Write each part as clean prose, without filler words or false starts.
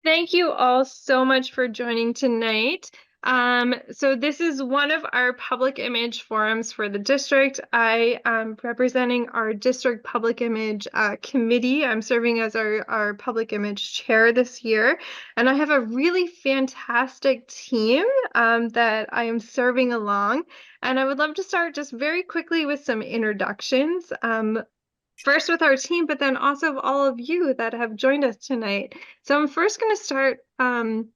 Thank you all so much for joining tonight. So this is one of our public image forums for the district. I am representing our district public image committee. I'm serving as our public image chair this year, and I have a really fantastic team that I am serving along. And I would love to start just very quickly with some introductions. First with our team, but then also all of you that have joined us tonight. So I'm first going to start, I'm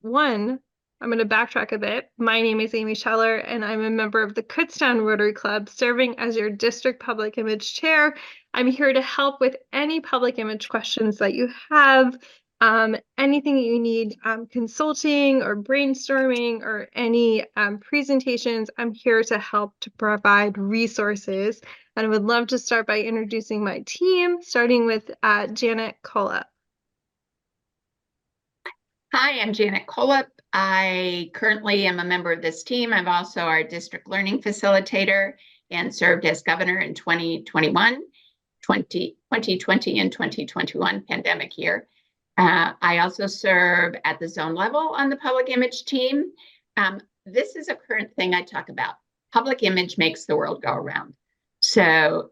going to backtrack a bit. My name is Amy Scheller, and I'm a member of the Kutztown Rotary Club, serving as your district public image chair. I'm here to help with any public image questions that you have, anything that you need consulting or brainstorming or any presentations. I'm here to help to provide resources. And I would love to start by introducing my team, starting with Janet Kollep. Hi, I'm Janet Kollep. I currently am a member of this team. I'm also our district learning facilitator and served as governor in 2021, 2020 and 2021 pandemic year. I also serve at the zone level on the public image team. This is a current thing I talk about. Public image makes the world go around. So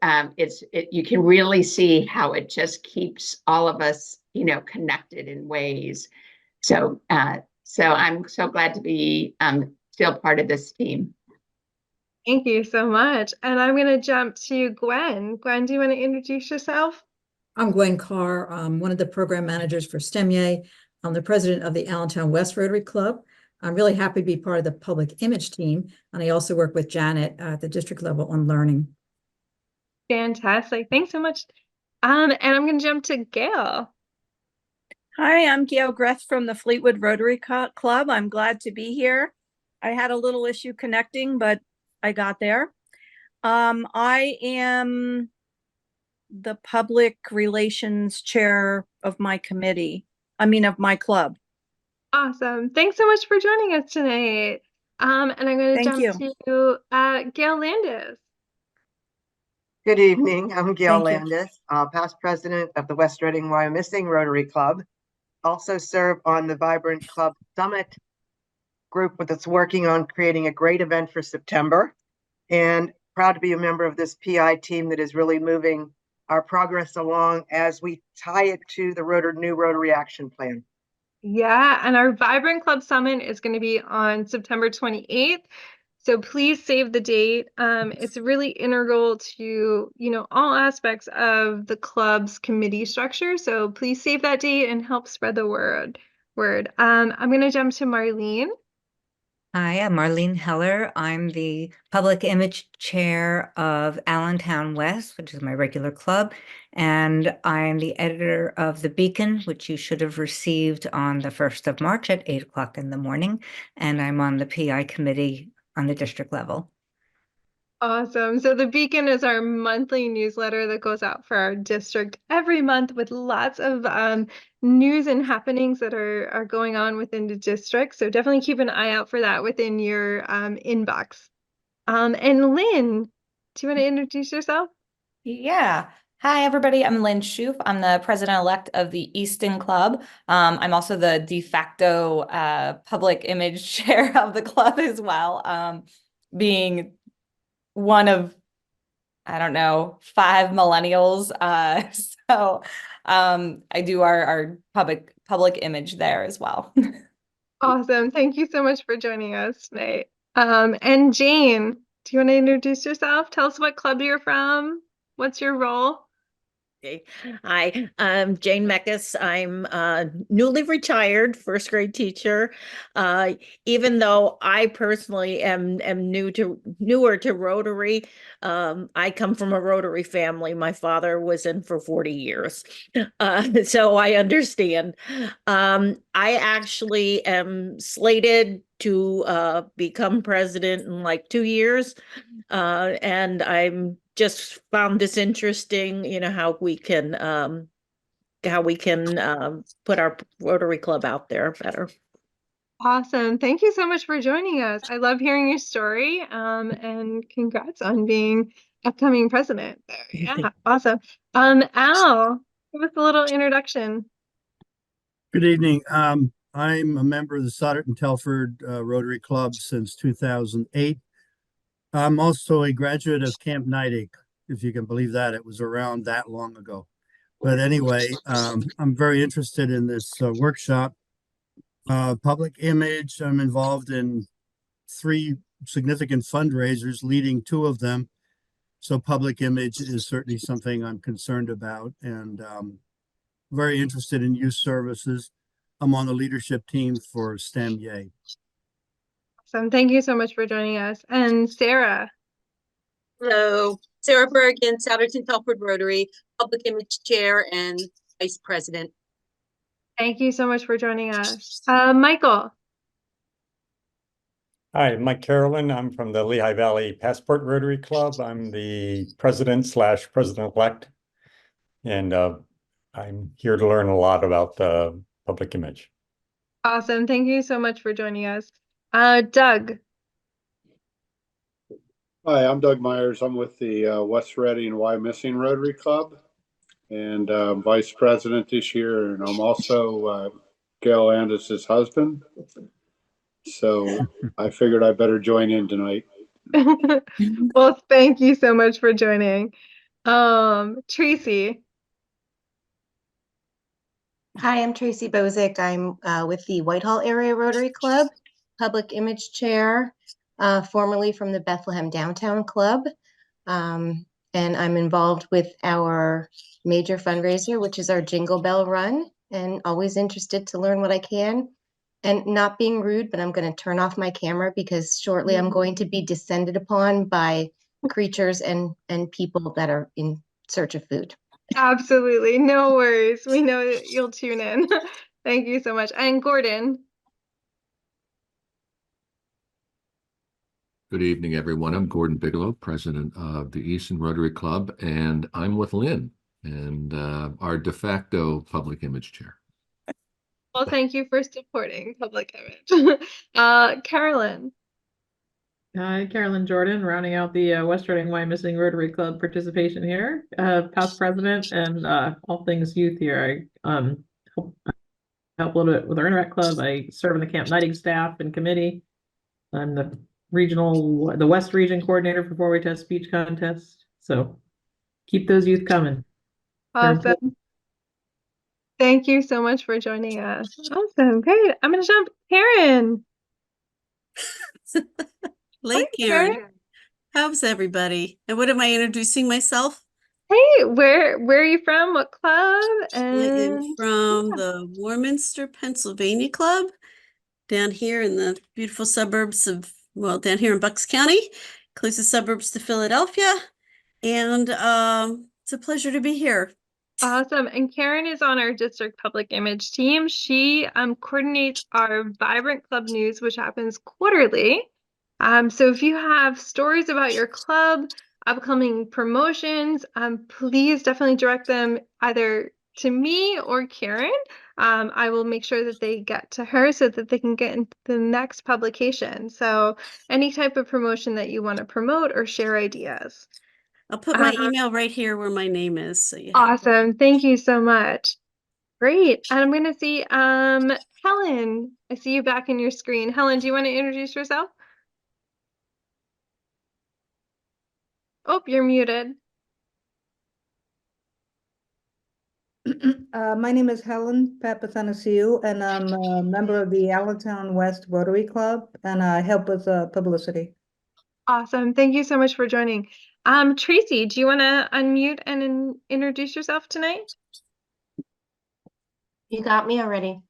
you can really see how it just keeps all of us, connected in ways. So I'm so glad to be still part of this team. Thank you so much. And I'm going to jump to Gwen. Gwen, do you want to introduce yourself? I'm Gwen Carr. I'm one of the program managers for STEMIA. I'm the president of the Allentown West Rotary Club. I'm really happy to be part of the public image team. And I also work with Janet at the district level on learning. Fantastic. Thanks so much. And I'm going to jump to Gail. Hi, I'm Gail Greth from the Fleetwood Rotary Club. I'm glad to be here. I had a little issue connecting, but I got there. I am the public relations chair of my of my club. Awesome. Thanks so much for joining us tonight. And I'm going to jump to Gail Landis. Good evening. I'm Gail Landis, past president of the West Reading Wyomissing Rotary Club. Also serve on the Vibrant Club Summit group that's working on creating a great event for September. And proud to be a member of this PI team that is really moving our progress along as we tie it to the new Rotary Action Plan. Yeah, and our Vibrant Club Summit is going to be on September 28th. So please save the date. It's really integral to, all aspects of the club's committee structure. So please save that date and help spread the word. I'm going to jump to Marlene. Hi, I'm Marlene Heller. I'm the public image chair of Allentown West, which is my regular club, and I'm the editor of The Beacon, which you should have received on the 1st of March at 8 o'clock in the morning, and I'm on the PI committee on the district level. Awesome. So The Beacon is our monthly newsletter that goes out for our district every month with lots of news and happenings that are going on within the district. So definitely keep an eye out for that within your inbox. And Lynn, do you want to introduce yourself? Yeah. Hi, everybody. I'm Lynn Schoof. I'm the president-elect of the Easton Club. I'm also the de facto public image chair of the club as well, being one of, I don't know, 5 millennials. So I do our public image there as well. Awesome. Thank you so much for joining us tonight. And Jane, do you want to introduce yourself? Tell us what club you're from. What's your role? Hi, I'm Jane Meckes. I'm newly retired first grade teacher. Even though I personally am newer to Rotary, I come from a Rotary family. My father was in for 40 years, so I understand. I actually am slated to become president in like 2 years, and I'm just found this interesting, how we can put our Rotary Club out there better. Awesome. Thank you so much for joining us. I love hearing your story, and congrats on being upcoming president. Yeah, awesome. Al, give us a little introduction. Good evening. I'm a member of the Souderton Telford Rotary Club since 2008. I'm also a graduate of Camp Nidec, if you can believe that. It was around that long ago. But anyway, I'm very interested in this workshop. Public image, I'm involved in 3 significant fundraisers, leading 2 of them. So public image is certainly something I'm concerned about, and very interested in youth services. I'm on the leadership team for STEM Yay. Awesome. Thank you so much for joining us. And Sarah. Hello, Sarah Bergen, Souderton Telford Rotary, Public Image Chair and Vice President. Thank you so much for joining us. Michael. Hi, I'm Mike Carolyn. I'm from the Lehigh Valley Passport Rotary Club. I'm the president/president-elect, and I'm here to learn a lot about the public image. Awesome. Thank you so much for joining us. Doug. Hi, I'm Doug Myers. I'm with the West Reading Wyomissing Rotary Club and vice president this year. And I'm also Gail Landis's husband. So I figured I better join in tonight. Well, thank you so much for joining. Tracy. Hi, I'm Tracy Bozick. I'm with the Whitehall Area Rotary Club, Public Image Chair, formerly from the Bethlehem Downtown Club. And I'm involved with our major fundraiser, which is our Jingle Bell Run, and always interested to learn what I can. And not being rude, but I'm going to turn off my camera because shortly I'm going to be descended upon by creatures and people that are in search of food. Absolutely. No worries. We know that you'll tune in. Thank you so much. And Gordon. Good evening, everyone. I'm Gordon Bigelow, president of the Easton Rotary Club, and I'm with Lynn and our de facto public image chair. Well, thank you for supporting public image. Carolyn. Hi, Carolyn Jordan, rounding out the West Reading Wyomissing Rotary Club participation here, past president and all things youth here. I help a little bit with our Interact Club. I serve in the Camp Nidec staff and committee. I'm the West Region coordinator for four-way test speech contest. So keep those youth coming. Awesome. Thank you so much for joining us. Awesome. Great. I'm going to jump. Karen. Late Karen. How's everybody? And what am I introducing myself? Hey, where are you from? What club? I am from the Warminster, Pennsylvania Club, down here in the beautiful suburbs of, well, down here in Bucks County, closest suburbs to Philadelphia. And it's a pleasure to be here. Awesome. And Karen is on our district public image team. She coordinates our Vibrant Club News, which happens quarterly. So if you have stories about your club, upcoming promotions, please definitely direct them either to me or Karen. I will make sure that they get to her so that they can get into the next publication. So any type of promotion that you want to promote or share ideas. I'll put my email right here where my name is. So you awesome. Thank you so much. Great. And I'm going to see Helen. I see you back in your screen. Helen, do you want to introduce yourself? Oh, you're muted. My name is Helen Papathanassiou, and I'm a member of the Allentown West Rotary Club, and I help with publicity. Awesome. Thank you so much for joining. Tracy, do you want to unmute and introduce yourself tonight? You got me already.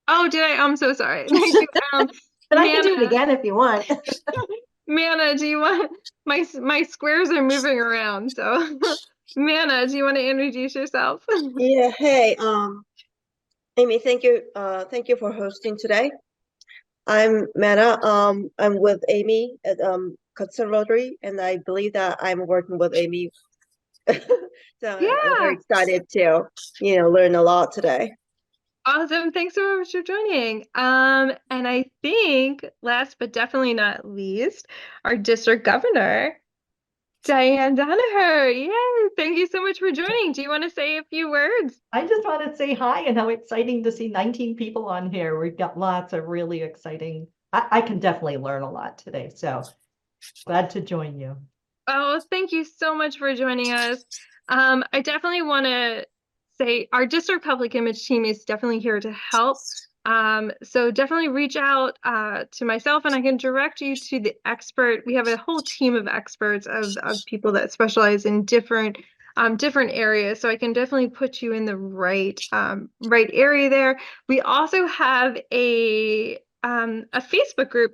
Oh, did I? I'm so sorry. Thank you. But I can do it again if you want. Manna, do you want my squares are moving around, so Manna, do you want to introduce yourself? Yeah, hey, Amy, thank you for hosting today. I'm Manna. I'm with Amy at Hudson Rotary, and I believe that I'm working with Amy. So yeah. I'm very excited to, learn a lot today. Awesome. Thanks so much for joining. And I think last but definitely not least, our district governor. Diane Danaher. Yay. Thank you so much for joining. Do you want to say a few words? I just want to say hi and how exciting to see 19 people on here. We've got lots of really exciting, I can definitely learn a lot today. So glad to join you. Oh, thank you so much for joining us. I definitely want to say our district public image team is definitely here to help. So definitely reach out to myself and I can direct you to the expert. We have a whole team of experts of people that specialize in different areas. So I can definitely put you in the right area there. We also have a Facebook group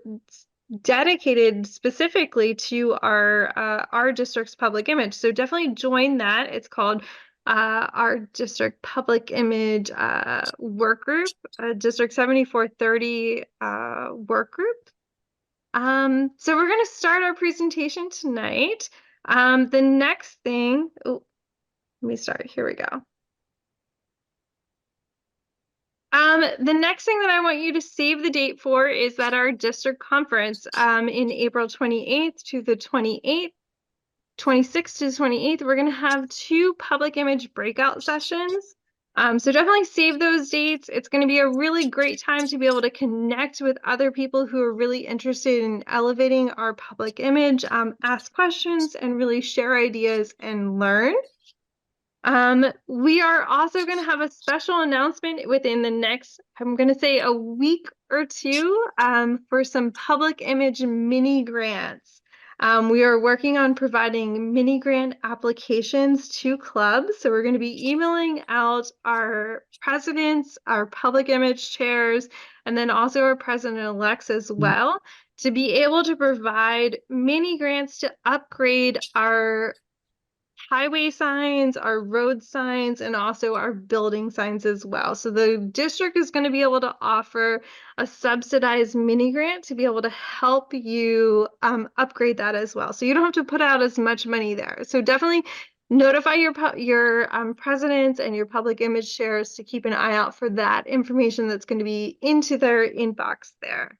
dedicated specifically to our district's public image. So definitely join that. It's called our district public image work group, District 7430 work group. So we're going to start our presentation tonight. The next thing, let me start. Here we go. The next thing that I want you to save the date for is that our district conference in April 28th to the 28th, 26th to the 28th, we're going to have 2 public image breakout sessions. So definitely save those dates. It's going to be a really great time to be able to connect with other people who are really interested in elevating our public image, ask questions, and really share ideas and learn. We are also going to have a special announcement within the next, I'm going to say a week or two, for some public image mini grants. We are working on providing mini grant applications to clubs. So we're going to be emailing out our presidents, our public image chairs, and then also our president-elects as well, to be able to provide mini grants to upgrade our highway signs, our road signs, and also our building signs as well. So the district is going to be able to offer a subsidized mini grant to be able to help you upgrade that as well. So you don't have to put out as much money there. So definitely notify your presidents and your public image chairs to keep an eye out for that information that's going to be into their inbox there.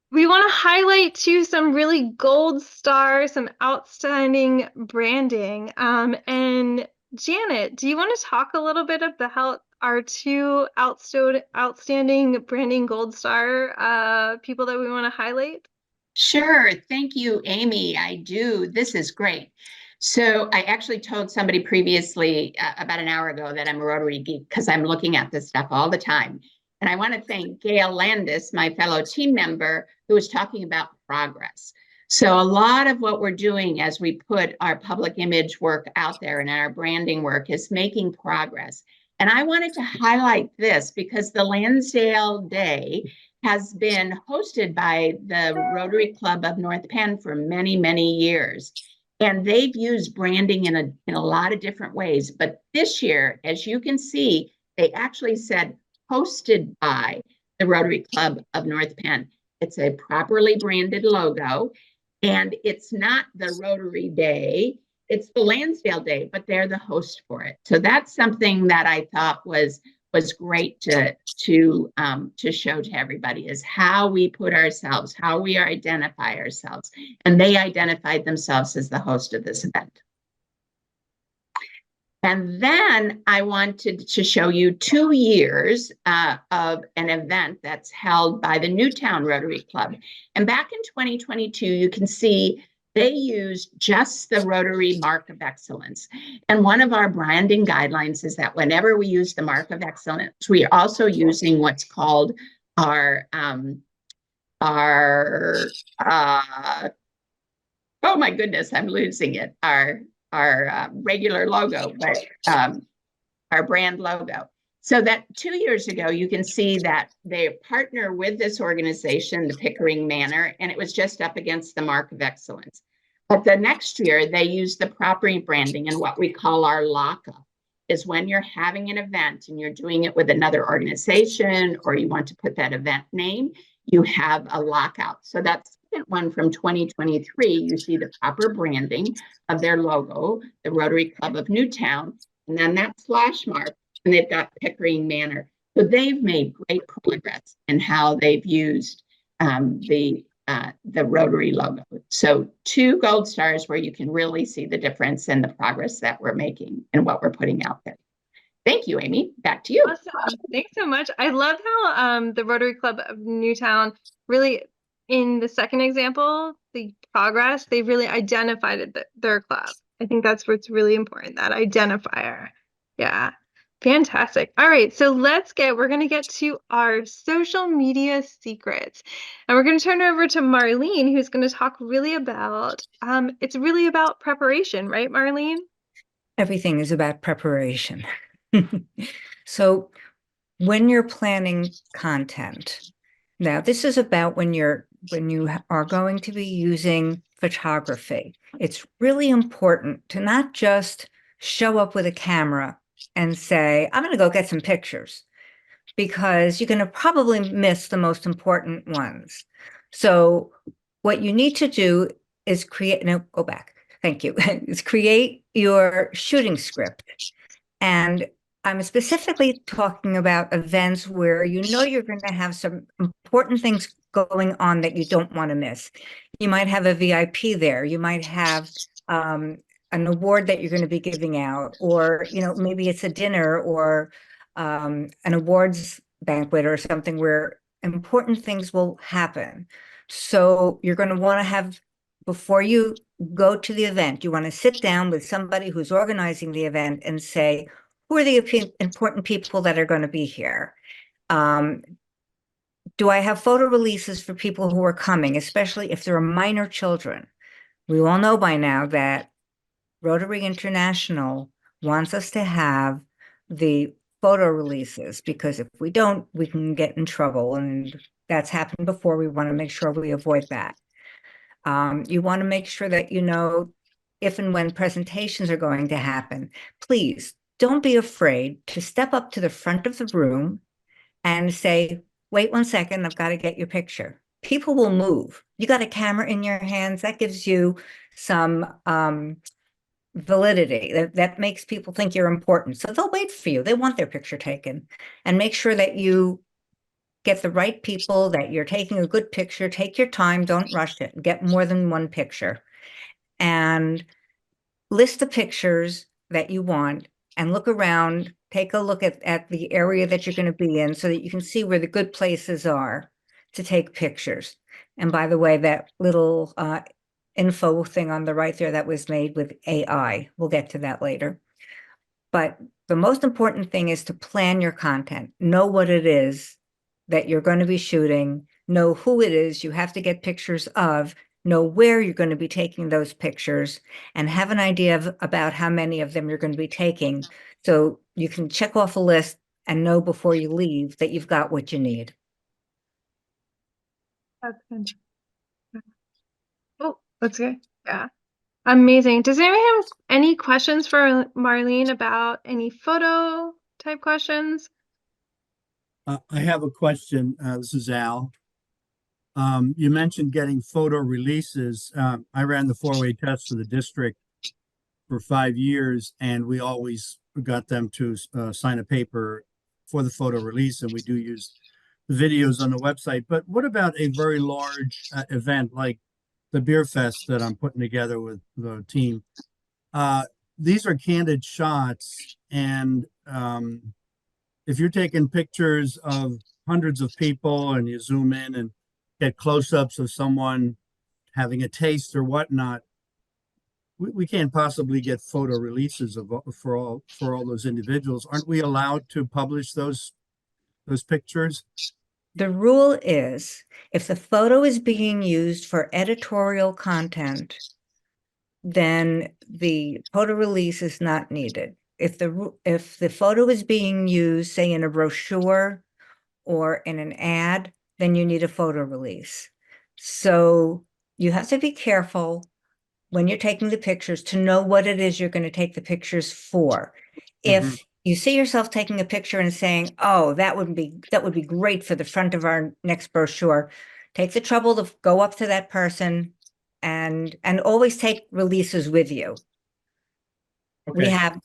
We want to highlight too some really gold star, some outstanding branding. And Janet, do you want to talk a little bit about our 2 outstanding branding gold star people that we want to highlight? Sure. Thank you, Amy. I do. This is great. So I actually told somebody previously about an hour ago that I'm a Rotary geek because I'm looking at this stuff all the time. And I want to thank Gail Landis, my fellow team member, who was talking about progress. So a lot of what we're doing as we put our public image work out there and our branding work is making progress. And I wanted to highlight this because the Lansdale Day has been hosted by the Rotary Club of North Penn for many, many years. And they've used branding in a lot of different ways. But this year, as you can see, they actually said hosted by the Rotary Club of North Penn. It's a properly branded logo. And it's not the Rotary Day, it's the Lansdale Day, but they're the host for it. So that's something that I thought was great to show to everybody, is how we put ourselves, how we identify ourselves. And they identified themselves as the host of this event. And then I wanted to show you 2 years of an event that's held by the Newtown Rotary Club. And back in 2022, you can see they used just the Rotary Mark of Excellence. And one of our branding guidelines is that whenever we use the Mark of Excellence, we are also using what's called our oh my goodness, I'm losing it, our regular logo, but our brand logo. So that 2 years ago, you can see that they partner with this organization, the Pickering Manor, and it was just up against the Mark of Excellence. But the next year, they used the property branding and what we call our lockup, is when you're having an event and you're doing it with another organization, or you want to put that event name, you have a lockout. So that's one from 2023, you see the proper branding of their logo, the Rotary Club of Newtown, and then that slash mark, and they've got Pickering Manor. So they've made great progress in how they've used the the Rotary logo. So 2 gold stars where you can really see the difference and the progress that we're making and what we're putting out there. Thank you, Amy. Back to you. Awesome. Thanks so much. I love how the Rotary Club of Newtown really, in the second example, the progress, they really identified their club. I think that's what's really important, that identifier. Yeah. Fantastic. All right, so we're going to get to our social media secrets. And we're going to turn it over to Marlene, who's going to talk really about, it's really about preparation, right, Marlene? Everything is about preparation. So when you're planning content, now this is about when you are going to be using photography. It's really important to not just show up with a camera and say, I'm going to go get some pictures, because you're going to probably miss the most important ones. So what you need to do is go back. Thank you. Is create your shooting script. And I'm specifically talking about events where you know you're going to have some important things going on that you don't want to miss. You might have a VIP there. You might have an award that you're going to be giving out, or maybe it's a dinner or an awards banquet or something where important things will happen. So you're going to want to have, before you go to the event, you want to sit down with somebody who's organizing the event and say, who are the important people that are going to be here? Do I have photo releases for people who are coming, especially if there are minor children? We all know by now that Rotary International wants us to have the photo releases, because if we don't, we can get in trouble. And that's happened before. We want to make sure we avoid that. You want to make sure that you know if and when presentations are going to happen. Please don't be afraid to step up to the front of the room and say, wait 1 second, I've got to get your picture. People will move. You got a camera in your hands, that gives you some validity. That makes people think you're important. So they'll wait for you. They want their picture taken. And make sure that you get the right people, that you're taking a good picture. Take your time, don't rush it. Get more than one picture. And list the pictures that you want and look around. Take a look at the area that you're going to be in so that you can see where the good places are to take pictures. And by the way, that little info thing on the right there, that was made with AI. We'll get to that later. But the most important thing is to plan your content. Know what it is that you're going to be shooting. Know who it is you have to get pictures of. Know where you're going to be taking those pictures, and have an idea about how many of them you're going to be taking, so you can check off a list and know before you leave that you've got what you need. That's good. Oh, that's good. Yeah. Amazing. Does anyone have any questions for Marlene about any photo type questions? I have a question. This is Al. You mentioned getting photo releases. I ran the 4-way test for the district for 5 years, and we always got them to sign a paper for the photo release, and we do use the videos on the website. But what about a very large event like the Beer Fest that I'm putting together with the team? These are candid shots, and if you're taking pictures of hundreds of people and you zoom in and get close-ups of someone having a taste or whatnot, we can't possibly get photo releases for all those individuals. Aren't we allowed to publish those pictures? The rule is, if the photo is being used for editorial content, then the photo release is not needed. If the photo is being used, say, in a brochure or in an ad, then you need a photo release. So you have to be careful when you're taking the pictures to know what it is you're going to take the pictures for. If you see yourself taking a picture and saying, oh, that would be great for the front of our next brochure, take the trouble to go up to that person and always take releases with you. Okay. We have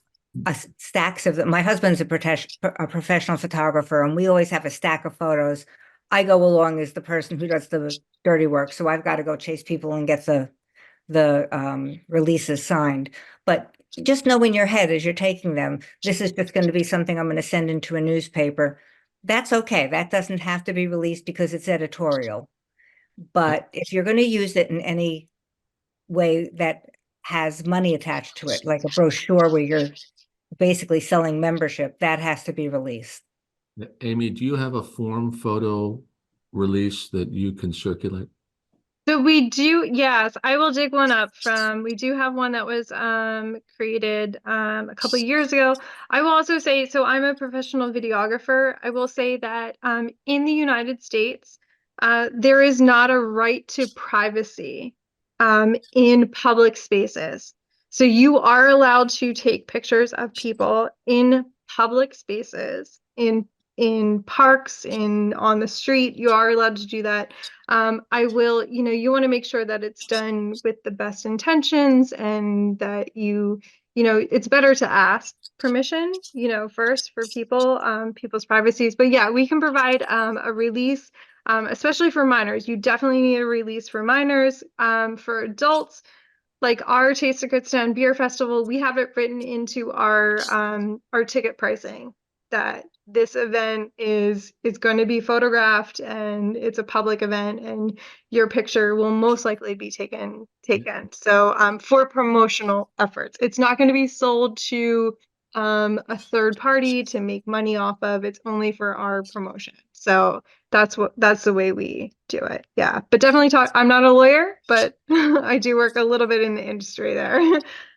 stacks of them. My husband's a professional photographer, and we always have a stack of photos I go along as the person who does the dirty work. So I've got to go chase people and get the releases signed. But just know in your head as you're taking them, this is just going to be something I'm going to send into a newspaper. That's okay. That doesn't have to be released because it's editorial. But if you're going to use it in any way that has money attached to it, like a brochure where you're basically selling membership, that has to be released. Amy, do you have a form photo release that you can circulate? So we do, yes, I will dig one up from, we do have one that was created a couple of years ago. I will also say, so I'm a professional videographer. I will say that in the United States, there is not a right to privacy in public spaces. So you are allowed to take pictures of people in public spaces, in parks, on the street. You are allowed to do that. I will, you want to make sure that it's done with the best intentions and that it's better to ask permission, first for people's privacies. But yeah, we can provide a release, especially for minors. You definitely need a release for minors. For adults, like our Taste of Kutztown Beer Festival, we have it written into our ticket pricing that this event is going to be photographed and it's a public event and your picture will most likely be taken. So for promotional efforts, it's not going to be sold to a third party to make money off of. It's only for our promotion. So that's the way we do it. Yeah, but definitely I'm not a lawyer, but I do work a little bit in the industry there.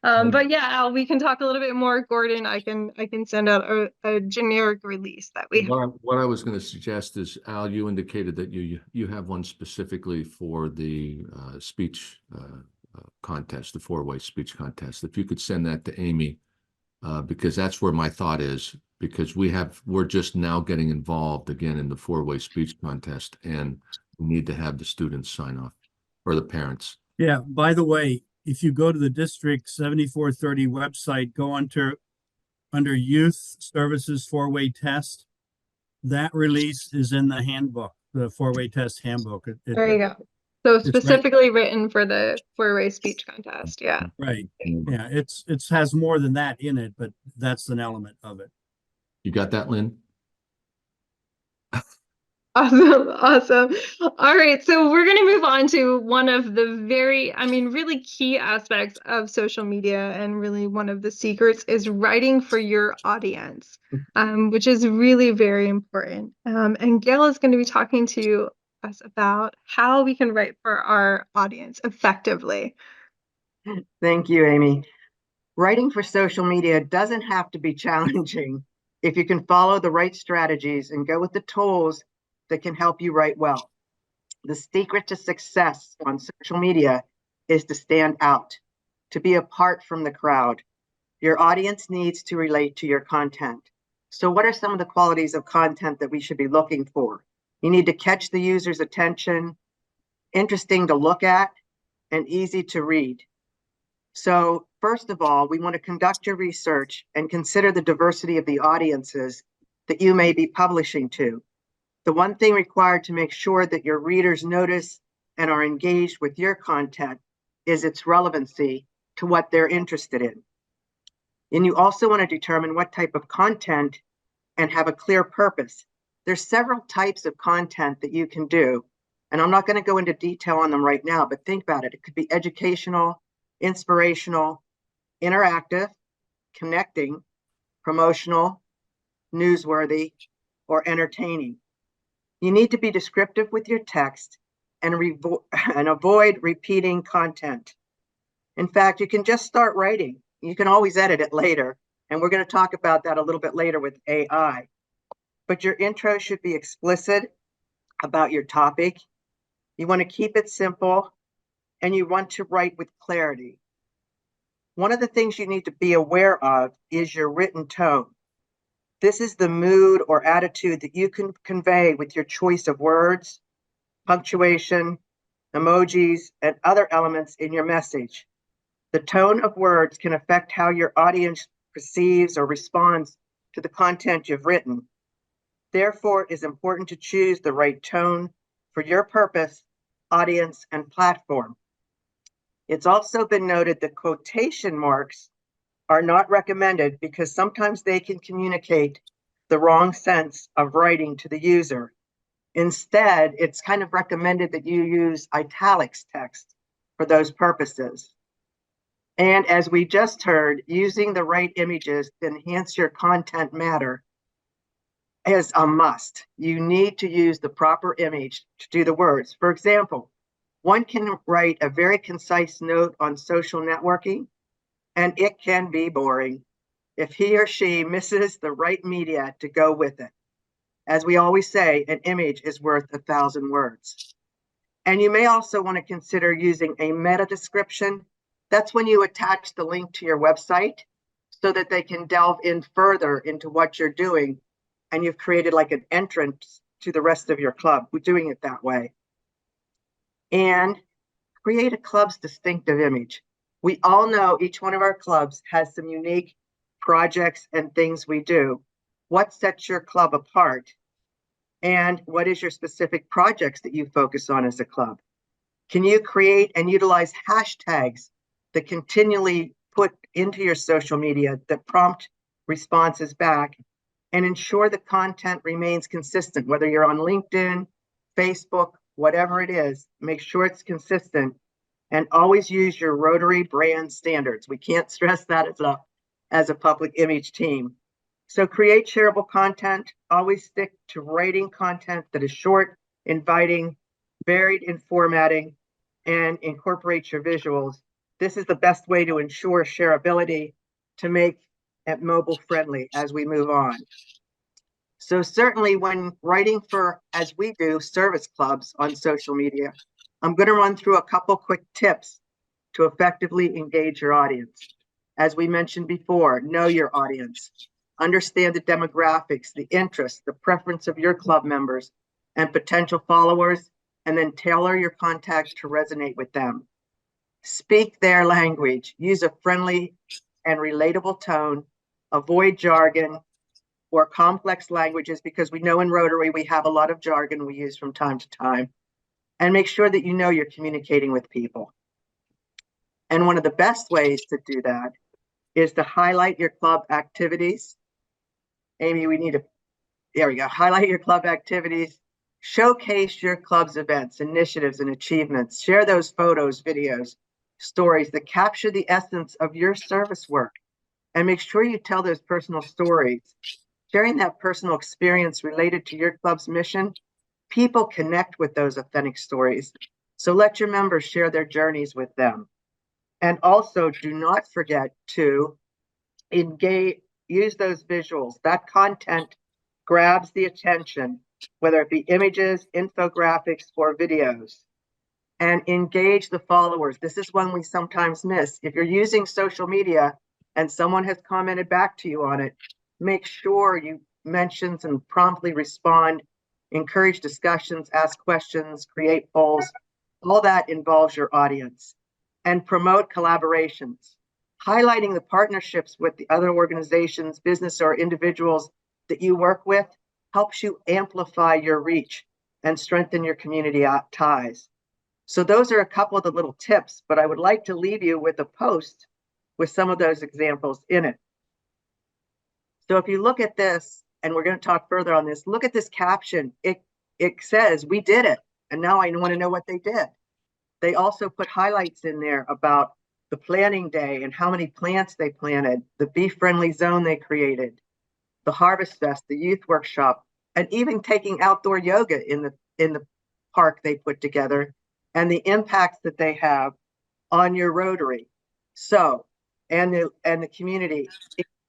But yeah, Al, we can talk a little bit more. Gordon, I can send out a generic release that we have. What I was going to suggest is, Al, you indicated that you have one specifically for the speech contest, the four-way speech contest. If you could send that to Amy, because that's where my thought is, because we're just now getting involved again in the four-way speech contest, and we need to have the students sign off, or the parents. Yeah, by the way, if you go to the District 7430 website, go under Youth Services Four-Way Test, that release is in the handbook, the four-way test handbook. There you go. So specifically right, written for the four-way speech contest. Yeah. right. Yeah, it has more than that in it, but that's an element of it. You got that, Lynn? Awesome. All right, so we're going to move on to one of the really key aspects of social media, and really one of the secrets is writing for your audience, which is really very important. And Gail is going to be talking to us about how we can write for our audience effectively. Thank you, Amy. Writing for social media doesn't have to be challenging if you can follow the right strategies and go with the tools that can help you write well. The secret to success on social media is to stand out, to be apart from the crowd. Your audience needs to relate to your content. So what are some of the qualities of content that we should be looking for? You need to catch the user's attention, interesting to look at, and easy to read. So first of all, we want to conduct your research and consider the diversity of the audiences that you may be publishing to. The one thing required to make sure that your readers notice and are engaged with your content is its relevancy to what they're interested in. And you also want to determine what type of content and have a clear purpose. There's several types of content that you can do, and I'm not going to go into detail on them right now, but think about it. It could be educational, inspirational, interactive, connecting, promotional, newsworthy, or entertaining. You need to be descriptive with your text and avoid repeating content. In fact, you can just start writing. You can always edit it later, and we're going to talk about that a little bit later with AI. But your intro should be explicit about your topic. You want to keep it simple, and you want to write with clarity. One of the things you need to be aware of is your written tone. This is the mood or attitude that you can convey with your choice of words, punctuation, emojis, and other elements in your message. The tone of words can affect how your audience perceives or responds to the content you've written. Therefore, it is important to choose the right tone for your purpose, audience, and platform. It's also been noted that quotation marks are not recommended because sometimes they can communicate the wrong sense of writing to the user. Instead, it's kind of recommended that you use italics text for those purposes. And as we just heard, using the right images to enhance your content matter is a must. You need to use the proper image to do the words. For example, one can write a very concise note on social networking, and it can be boring if he or she misses the right media to go with it. As we always say, an image is worth 1,000 words. And you may also want to consider using a meta description. That's when you attach the link to your website so that they can delve in further into what you're doing, and you've created like an entrance to the rest of your club. We're doing it that way. And create a club's distinctive image. We all know each one of our clubs has some unique projects and things we do. What sets your club apart? And what is your specific projects that you focus on as a club? Can you create and utilize hashtags that continually put into your social media that prompt responses back and ensure the content remains consistent, whether you're on LinkedIn, Facebook, whatever it is, make sure it's consistent and always use your Rotary brand standards. We can't stress that as a public image team. So create shareable content, always stick to writing content that is short, inviting, varied in formatting, and incorporate your visuals. This is the best way to ensure shareability to make it mobile friendly as we move on. So certainly when writing for, as we do, service clubs on social media, I'm going to run through a couple quick tips to effectively engage your audience. As we mentioned before, know your audience, understand the demographics, the interests, the preference of your club members and potential followers, and then tailor your contact to resonate with them. Speak their language, use a friendly and relatable tone, avoid jargon or complex languages, because we know in Rotary we have a lot of jargon we use from time to time, and make sure that you know you're communicating with people. And one of the best ways to do that is to highlight your club activities. Amy, there we go. Highlight your club activities, showcase your club's events, initiatives, and achievements. Share those photos, videos, stories that capture the essence of your service work, and make sure you tell those personal stories. Sharing that personal experience related to your club's mission, people connect with those authentic stories. So let your members share their journeys with them. And also do not forget to use those visuals. That content grabs the attention, whether it be images, infographics, or videos. And engage the followers. This is one we sometimes miss. If you're using social media and someone has commented back to you on it, make sure you mention and promptly respond, encourage discussions, ask questions, create polls. All that involves your audience. And promote collaborations. Highlighting the partnerships with the other organizations, business, or individuals that you work with helps you amplify your reach and strengthen your community ties. So those are a couple of the little tips, but I would like to leave you with a post with some of those examples in it. So if you look at this, and we're going to talk further on this, look at this caption. It says, "We did it." And now I want to know what they did. They also put highlights in there about the planting day and how many plants they planted, the bee-friendly zone they created, the Harvest Fest, the youth workshop, and even taking outdoor yoga in the park they put together, and the impacts that they have on your Rotary. So, and the community,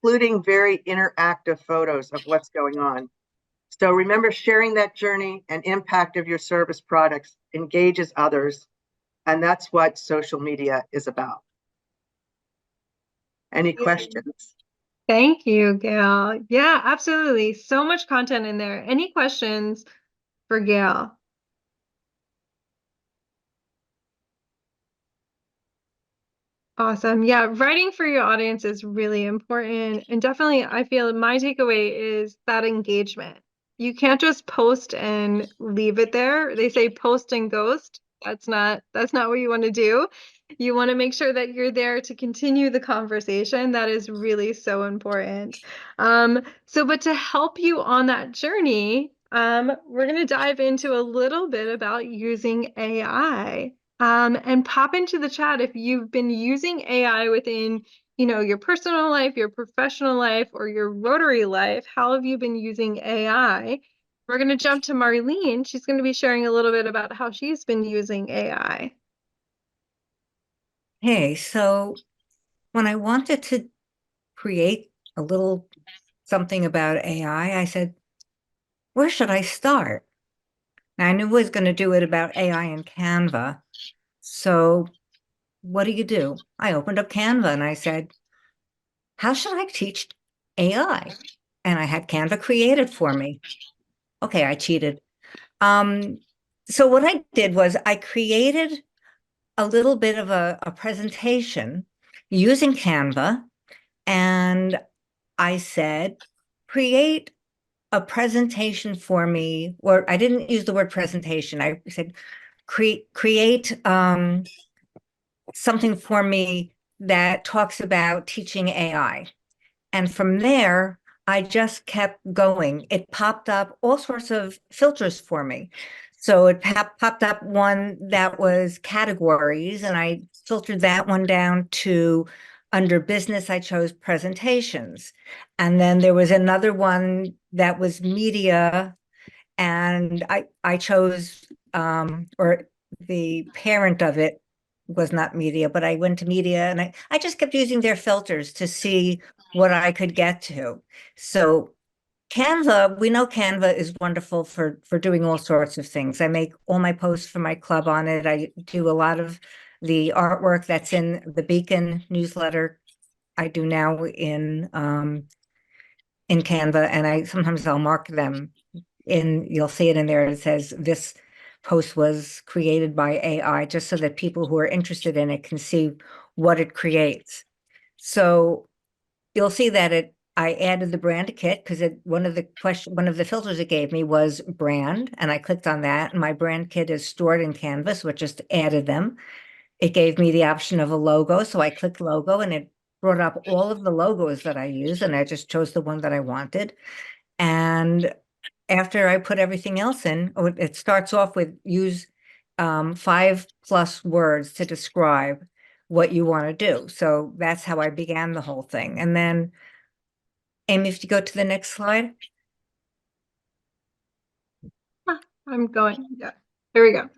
including very interactive photos of what's going on. So remember, sharing that journey and impact of your service products engages others, and that's what social media is about. Any questions? Thank you, Gail. Yeah, absolutely. So much content in there. Any questions for Gail? Awesome. Yeah, writing for your audience is really important. And definitely, I feel my takeaway is that engagement. You can't just post and leave it there. They say post and ghost. That's not what you want to do. You want to make sure that you're there to continue the conversation. That is really so important. But to help you on that journey, we're going to dive into a little bit about using AI. And pop into the chat if you've been using AI within, your personal life, your professional life, or your Rotary life. How have you been using AI? We're going to jump to Marlene. She's going to be sharing a little bit about how she's been using AI. Hey, so when I wanted to create a little something about AI, I said, where should I start? And I knew I was going to do it about AI in Canva. So what do? I opened up Canva and I said, how should I teach AI? And I had Canva created for me. Okay, I cheated. So what I did was I created a little bit of a presentation using Canva, and I said, create a presentation for me, or I didn't use the word presentation. I said, create something for me that talks about teaching AI. And from there, I just kept going. It popped up all sorts of filters for me. So it popped up one that was categories, and I filtered that one down to under business, I chose presentations. And then there was another one that was media, and I chose, or the parent of it was not media, but I went to media, and I just kept using their filters to see what I could get to. So Canva, we know Canva is wonderful for doing all sorts of things. I make all my posts for my club on it. I do a lot of the artwork that's in the Beacon newsletter. I do now in Canva, and I'll mark them you'll see it in there. It says this post was created by AI, just so that people who are interested in it can see what it creates. So you'll see that I added the brand kit because one of the filters it gave me was brand, and I clicked on that, and my brand kit is stored in Canvas, which just added them. It gave me the option of a logo, so I clicked logo, and it brought up all of the logos that I use, and I just chose the one that I wanted. And after I put everything else in, it starts off with use 5+ words to describe what you want to do. So that's how I began the whole thing. And then, Amy, if you go to the next slide. I'm going. Yeah, here we go.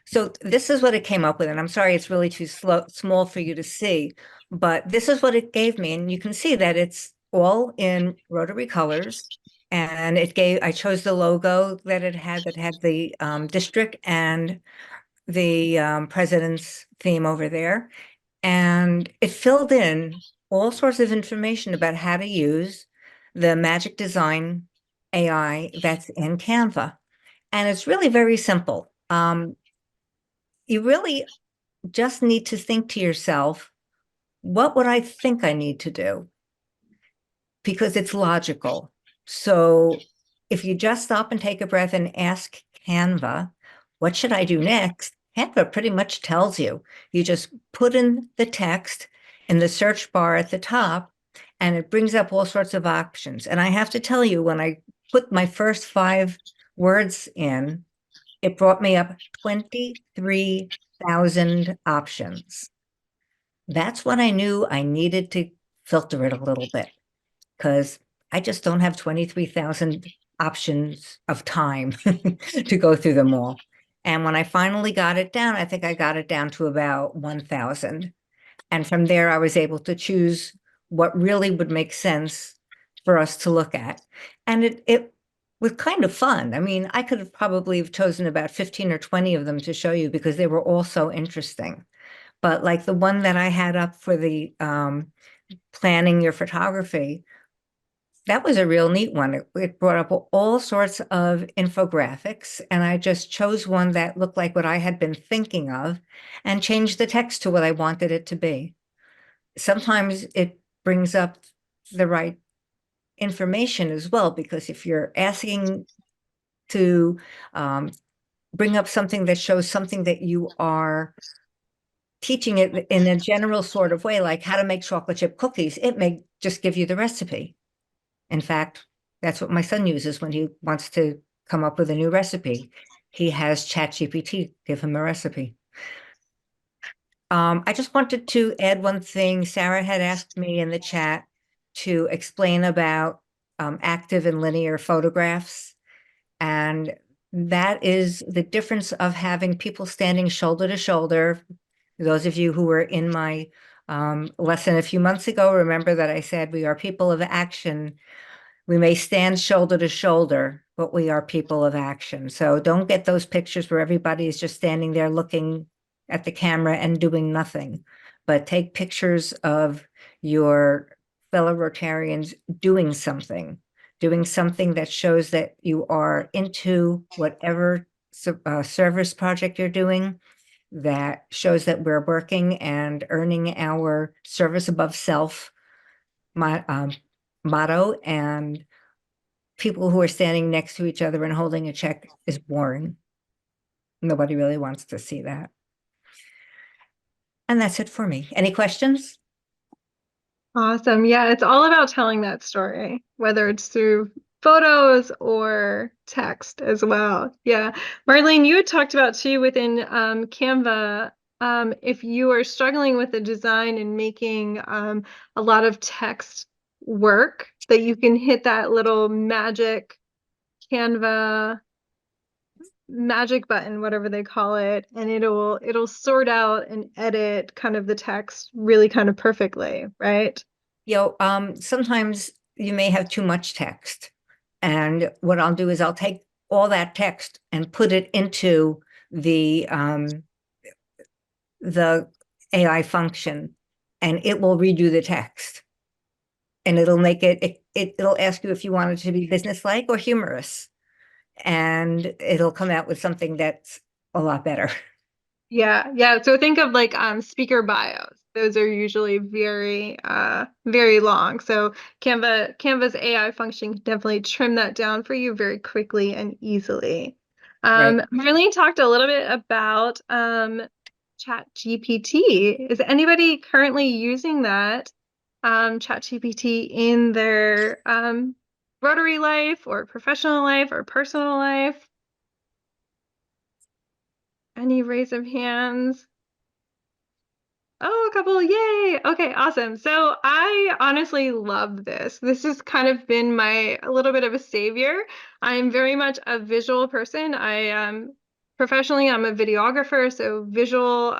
So this is what it came up with, and I'm sorry it's really too small for you to see, but this is what it gave me, and you can see that it's all in Rotary colors, and I chose the logo that it had the district and the president's theme over there, and it filled in all sorts of information about how to use the Magic Design AI that's in Canva, and it's really very simple. You really just need to think to yourself, what would I think I need to do? Because it's logical. So if you just stop and take a breath and ask Canva, what should I do next? Canva pretty much tells you. You just put in the text in the search bar at the top, and it brings up all sorts of options. And I have to tell you, when I put my first 5 words in, it brought me up 23,000 options. That's when I knew I needed to filter it a little bit, because I just don't have 23,000 options of time to go through them all. And when I finally got it down, I think I got it down to about 1,000. And from there, I was able to choose what really would make sense for us to look at. And it was kind of fun. I mean, I could have probably chosen about 15 or 20 of them to show you because they were all so interesting. But like the one that I had up for the planning your photography, that was a real neat one. It brought up all sorts of infographics, and I just chose one that looked like what I had been thinking of and changed the text to what I wanted it to be. Sometimes it brings up the right information as well, because if you're asking to bring up something that shows something that you are teaching it in a general sort of way, like how to make chocolate chip cookies, it may just give you the recipe. In fact, that's what my son uses when he wants to come up with a new recipe. He has ChatGPT give him a recipe. I just wanted to add one thing. Sarah had asked me in the chat to explain about active and linear photographs. And that is the difference of having people standing shoulder to shoulder. Those of you who were in my lesson a few months ago, remember that I said we are people of action. We may stand shoulder to shoulder, but we are people of action. So don't get those pictures where everybody is just standing there looking at the camera and doing nothing, but take pictures of your fellow Rotarians doing something that shows that you are into whatever service project you're doing, that shows that we're working and earning our service above self motto. And people who are standing next to each other and holding a check is boring. Nobody really wants to see that. And that's it for me. Any questions? Awesome. Yeah, it's all about telling that story, whether it's through photos or text as well. Yeah. Marlene, you had talked about too within Canva, if you are struggling with the design and making a lot of text work, that you can hit that little magic Canva magic button, whatever they call it, and it'll sort out and edit kind of the text really kind of perfectly, right? Sometimes you may have too much text. And what I'll do is I'll take all that text and put it into the AI function, and it will redo the text. And it'll make it'll ask you if you want it to be businesslike or humorous. And it'll come out with something that's a lot better. Yeah. So think of like speaker bios. Those are usually very very long. So Canva's AI function can definitely trim that down for you very quickly and easily. Right. Marlene talked a little bit about ChatGPT. Is anybody currently using that ChatGPT in their Rotary life or professional life or personal life? Any raise of hands? Oh, a couple. Yay. Okay, awesome. So I honestly love this. This has kind of been a little bit of a savior. I'm very much a visual person. Professionally, I'm a videographer, so visual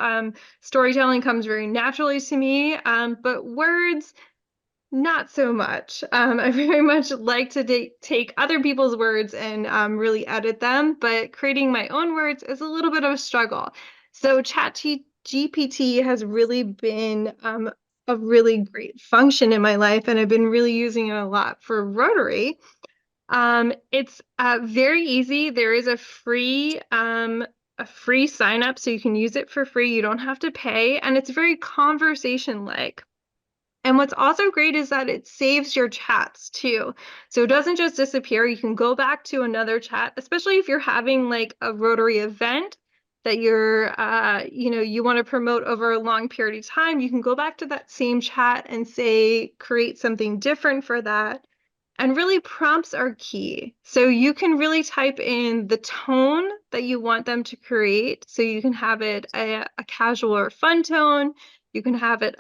storytelling comes very naturally to me. But words, not so much. I very much like to take other people's words and really edit them, but creating my own words is a little bit of a struggle. So ChatGPT has really been a really great function in my life, and I've been really using it a lot for Rotary. It's very easy. There is a free sign up, so you can use it for free. You don't have to pay, and it's very conversation-like. And what's also great is that it saves your chats too. So it doesn't just disappear. You can go back to another chat, especially if you're having like a Rotary event that you want to promote over a long period of time. You can go back to that same chat and say, create something different for that. And really prompts are key. So you can really type in the tone that you want them to create. So you can have it a casual or fun tone. You can have it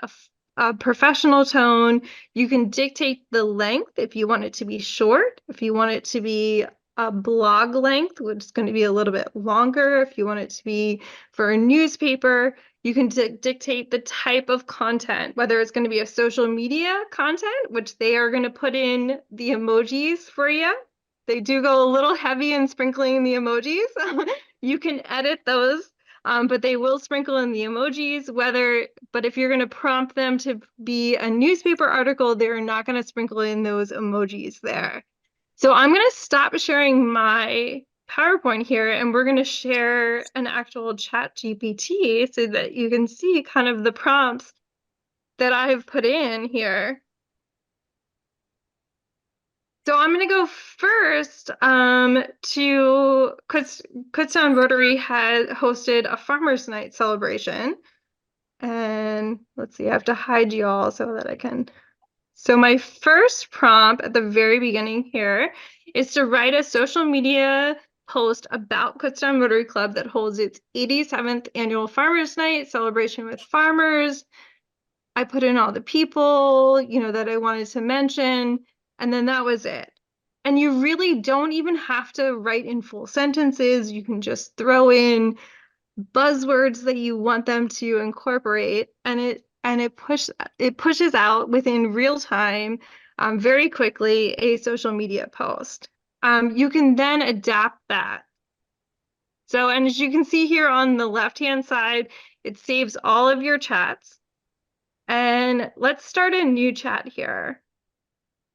a professional tone. You can dictate the length if you want it to be short, if you want it to be a blog length, which is going to be a little bit longer, if you want it to be for a newspaper. You can dictate the type of content, whether it's going to be a social media content, which they are going to put in the emojis for you. They do go a little heavy in sprinkling the emojis. You can edit those, but they will sprinkle in the emojis. But if you're going to prompt them to be a newspaper article, they're not going to sprinkle in those emojis there. So I'm going to stop sharing my PowerPoint here, and we're going to share an actual ChatGPT so that you can see kind of the prompts that I've put in here. So I'm going to go first to Kutztown Rotary had hosted a Farmers Night celebration. And let's see, I have to hide you all so that I can. So my first prompt at the very beginning here is to write a social media post about Kutztown Rotary Club that holds its 87th annual Farmers Night celebration with farmers. I put in all the people, that I wanted to mention, and then that was it. And you really don't even have to write in full sentences. You can just throw in buzzwords that you want them to incorporate, and it pushes out within real time, very quickly, a social media post. You can then adapt that. So, and as you can see here on the left-hand side, it saves all of your chats. And let's start a new chat here.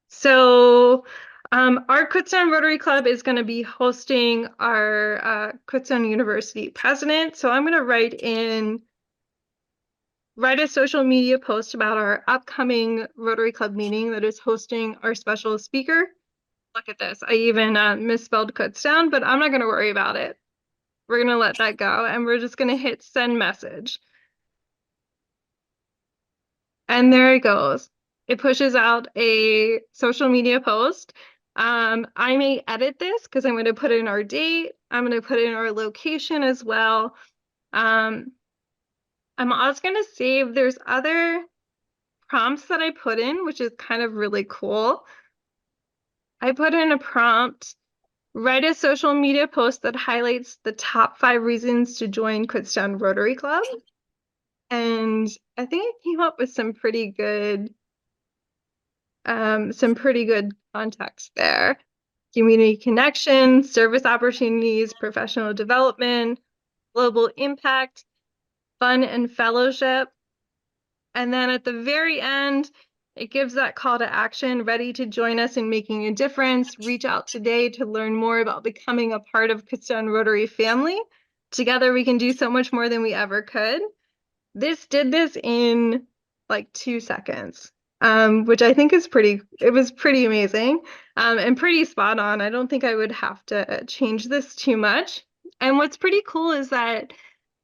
So our Kutztown Rotary Club is going to be hosting our Kutztown University president. So I'm going to write a social media post about our upcoming Rotary Club meeting that is hosting our special speaker. Look at this. I even misspelled Kutztown, but I'm not going to worry about it. We're going to let that go, and we're just going to hit send message. And there it goes. It pushes out a social media post. I may edit this because I'm going to put in our date. I'm going to put in our location as well. I'm also going to save, there's other prompts that I put in, which is kind of really cool. I put in a prompt, write a social media post that highlights the top 5 reasons to join Kutztown Rotary Club. And I think I came up with some pretty good context there. Community connection, service opportunities, professional development, global impact, fun and fellowship. And then at the very end, it gives that call to action, ready to join us in making a difference. Reach out today to learn more about becoming a part of Kutztown Rotary family. Together we can do so much more than we ever could. This did this in like 2 seconds, which I think is it was pretty amazing, and pretty spot on. I don't think I would have to change this too much. And what's pretty cool is that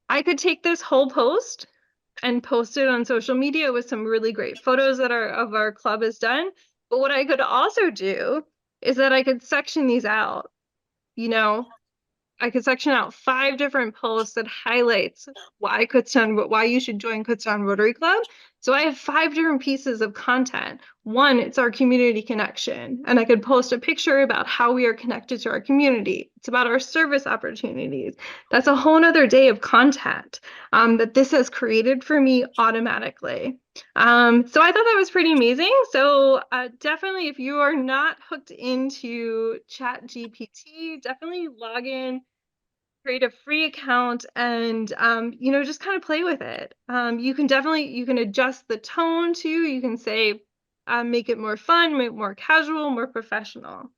I could take this whole post and post it on social media with some really great photos that our club has done. But what I could also do is that I could section these out, I could section out 5 different posts that highlights why you should join Kutztown Rotary Club. So I have 5 different pieces of content. One, it's our community connection, and I could post a picture about how we are connected to our community. It's about our service opportunities. That's a whole nother day of content that this has created for me automatically. So I thought that was pretty amazing. So definitely, if you are not hooked into ChatGPT, definitely log in, create a free account, and just kind of play with it. You can adjust the tone too. You can say make it more fun, make it more casual, more professional.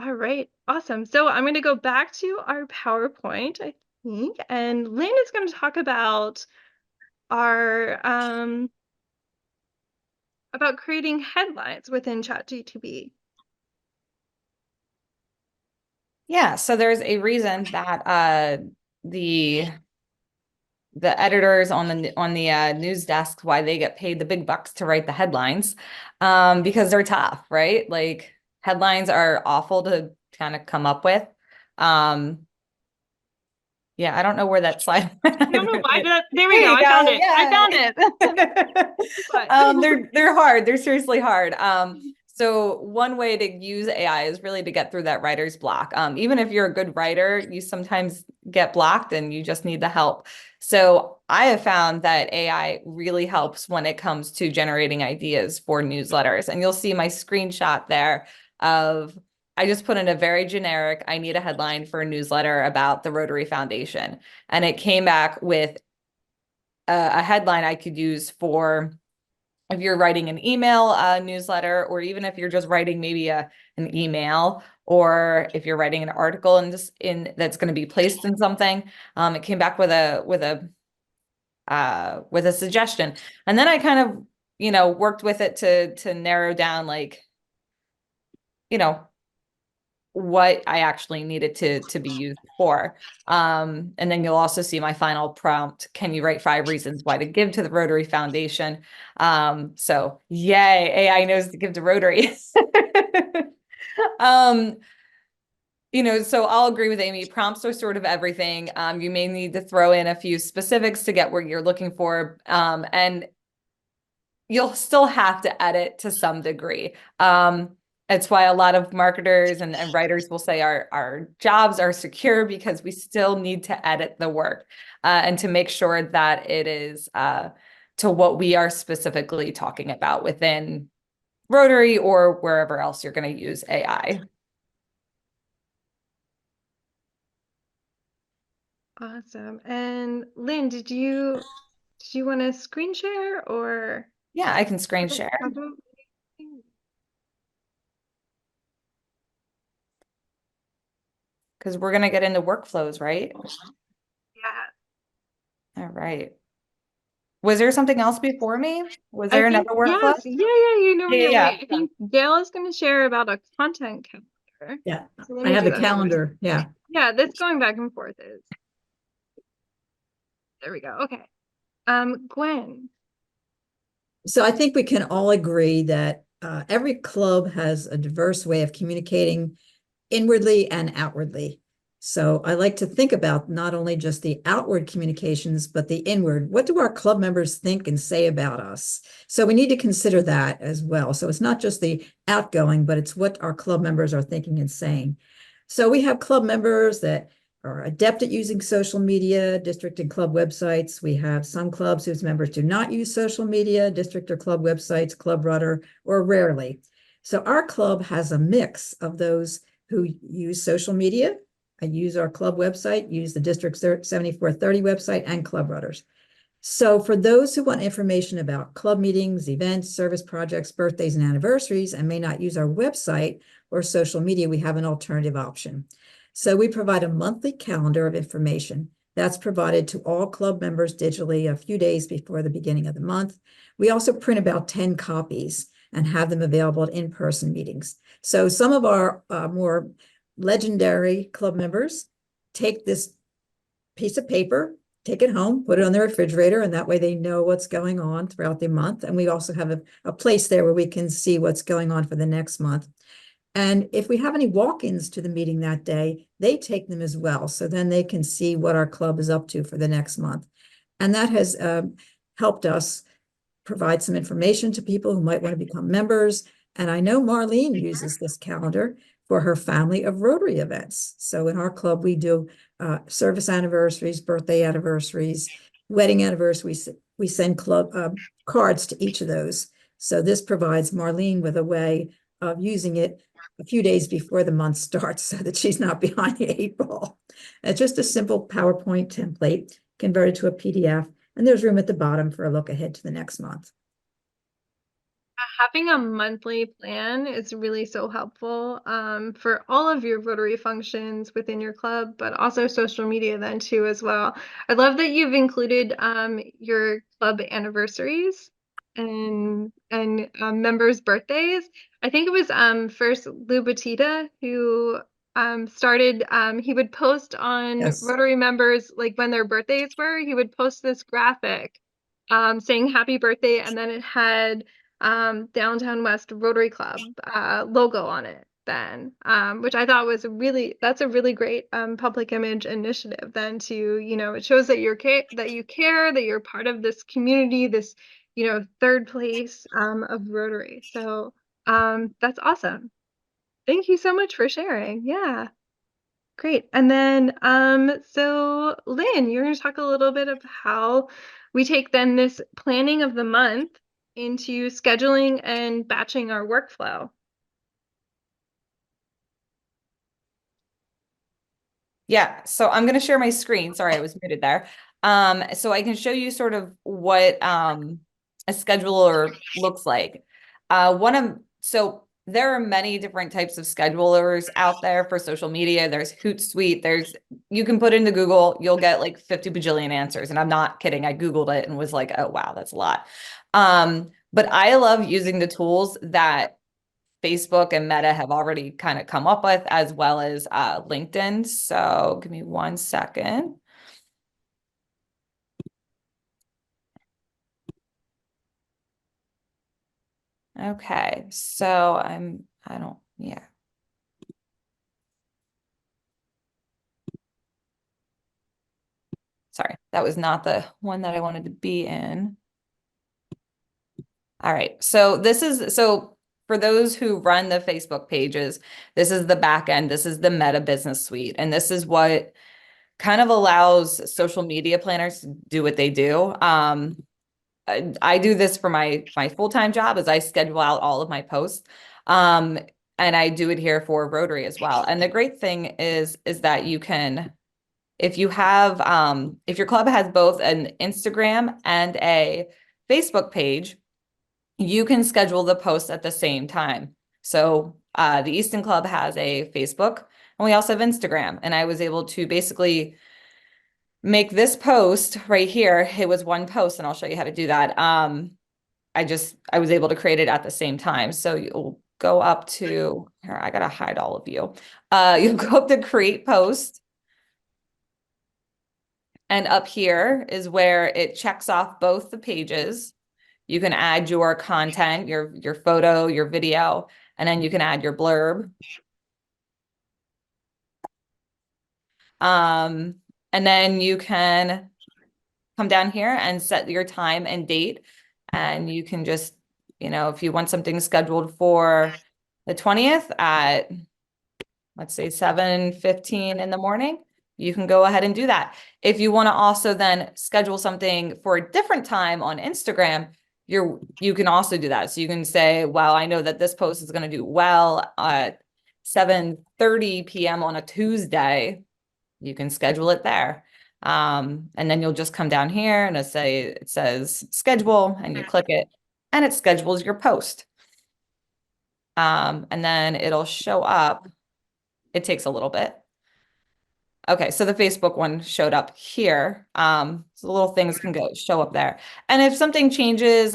All right, awesome. So I'm going to go back to our PowerPoint, I think, and Lynn is going to talk about our about creating headlines within ChatGPT. Yeah, so there's a reason that the editors on the news desk, why they get paid the big bucks to write the headlines, because they're tough, right? Like headlines are awful to kind of come up with. Yeah, I don't know where that slide went. I don't know why there we go. I found it. Yeah. I found it. They're hard. They're seriously hard. So one way to use AI is really to get through that writer's block. Even if you're a good writer, you sometimes get blocked and you just need the help. So I have found that AI really helps when it comes to generating ideas for newsletters. And you'll see my screenshot there of, I just put in a very generic, I need a headline for a newsletter about the Rotary Foundation. And it came back with a headline I could use for if you're writing an email newsletter, or even if you're just writing maybe an email, or if you're writing an article that's going to be placed in something. It came back with a suggestion, and then I kind of worked with it to narrow down like you know, what I actually needed to be used for. And then you'll also see my final prompt. Can you write 5 reasons why to give to the Rotary Foundation? So yay, AI knows to give to Rotary. So I'll agree with Amy. Prompts are sort of everything. You may need to throw in a few specifics to get what you're looking for. And you'll still have to edit to some degree. It's why a lot of marketers and writers will say our jobs are secure, because we still need to edit the work and to make sure that it is to what we are specifically talking about within Rotary or wherever else you're going to use AI. Awesome. And Lynn, did you want to screen share or? Yeah, I can screen share. Because we're going to get into workflows, right? Yeah. All right. Was there something else before me? Was there another workflow? Yes. Yeah. Yeah. Wait, I think Gail is going to share about a content calendar. Yeah, So let I me have do a that. calendar. Yeah. Yeah, this going back and forth is. There we go. Okay. Gwen. So I think we can all agree that every club has a diverse way of communicating inwardly and outwardly. So I like to think about not only just the outward communications, but the inward. What do our club members think and say about us? So we need to consider that as well. So it's not just the outgoing, but it's what our club members are thinking and saying. So we have club members that are adept at using social media, district and club websites. We have some clubs whose members do not use social media, district or club websites, club rudder, or rarely. So our club has a mix of those who use social media. I use our club website, use the District 7430 website, and club rudders. So for those who want information about club meetings, events, service projects, birthdays, and anniversaries, and may not use our website or social media, we have an alternative option. So we provide a monthly calendar of information that's provided to all club members digitally a few days before the beginning of the month. We also print about 10 copies and have them available at in-person meetings. So some of our more legendary club members take this piece of paper, take it home, put it on the refrigerator, and that way they know what's going on throughout the month. And we also have a place there where we can see what's going on for the next month. And if we have any walk-ins to the meeting that day, they take them as well. So then they can see what our club is up to for the next month. And that has helped us provide some information to people who might want to become members. And I know Marlene uses this calendar for her family of Rotary events. So in our club, we do service anniversaries, birthday anniversaries, wedding anniversaries. We send club cards to each of those. So this provides Marlene with a way of using it a few days before the month starts so that she's not behind the 8 ball. It's just a simple PowerPoint template converted to a PDF. And there's room at the bottom for a look ahead to the next month. Having a monthly plan is really so helpful for all of your Rotary functions within your club, but also social media then too as well. I love that you've included your club anniversaries and members' birthdays. I think it was first Lou Batita who started, he would post on Rotary members, like when their birthdays were, he would post this graphic saying happy birthday, and then it had Downtown West Rotary Club logo on it then, which I thought was that's a really great public image initiative then to, it shows that you care, that you're part of this community, this, third place of Rotary. So that's awesome. Thank you so much for sharing. Yeah. Great. And then, so Lynn, you're going to talk a little bit of how we take then this planning of the month into scheduling and batching our workflow. Yeah, so I'm going to share my screen. Sorry, I was muted there. So I can show you sort of what a scheduler looks like. So there are many different types of schedulers out there for social media. There's Hootsuite. You can put into Google, you'll get like 50 bajillion answers. And I'm not kidding. I Googled it and was like, oh, wow, that's a lot. But I love using the tools that Facebook and Meta have already kind of come up with, as well as LinkedIn. So give me 1 second. Okay, so yeah. Sorry, that was not the one that I wanted to be in. All right, so for those who run the Facebook pages, this is the back end, this is the Meta Business Suite, and this is what kind of allows social media planners to do what they do. I do this for my full-time job, as I schedule out all of my posts. And I do it here for Rotary as well. And the great thing is that you can, if your club has both an Instagram and a Facebook page, you can schedule the posts at the same time. So the Easton Club has a Facebook, and we also have Instagram. And I was able to basically make this post right here. It was one post, and I'll show you how to do that. I was able to create it at the same time. So you'll go up to here. I gotta hide all of you. You'll go up to create post. And up here is where it checks off both the pages. You can add your content, your photo, your video, and then you can add your blurb. And then you can come down here and set your time and date. And you can just, if you want something scheduled for the 20th at, let's say 7:15 in the morning, you can go ahead and do that. If you want to also then schedule something for a different time on Instagram, you can also do that. So you can say, well, I know that this post is going to do well at 7:30 p.m. on a Tuesday. You can schedule it there. And then you'll just come down here and it says schedule, and you click it and it schedules your post. And then it'll show up. It takes a little bit. Okay, so the Facebook one showed up here. So little things can show up there. And if something changes,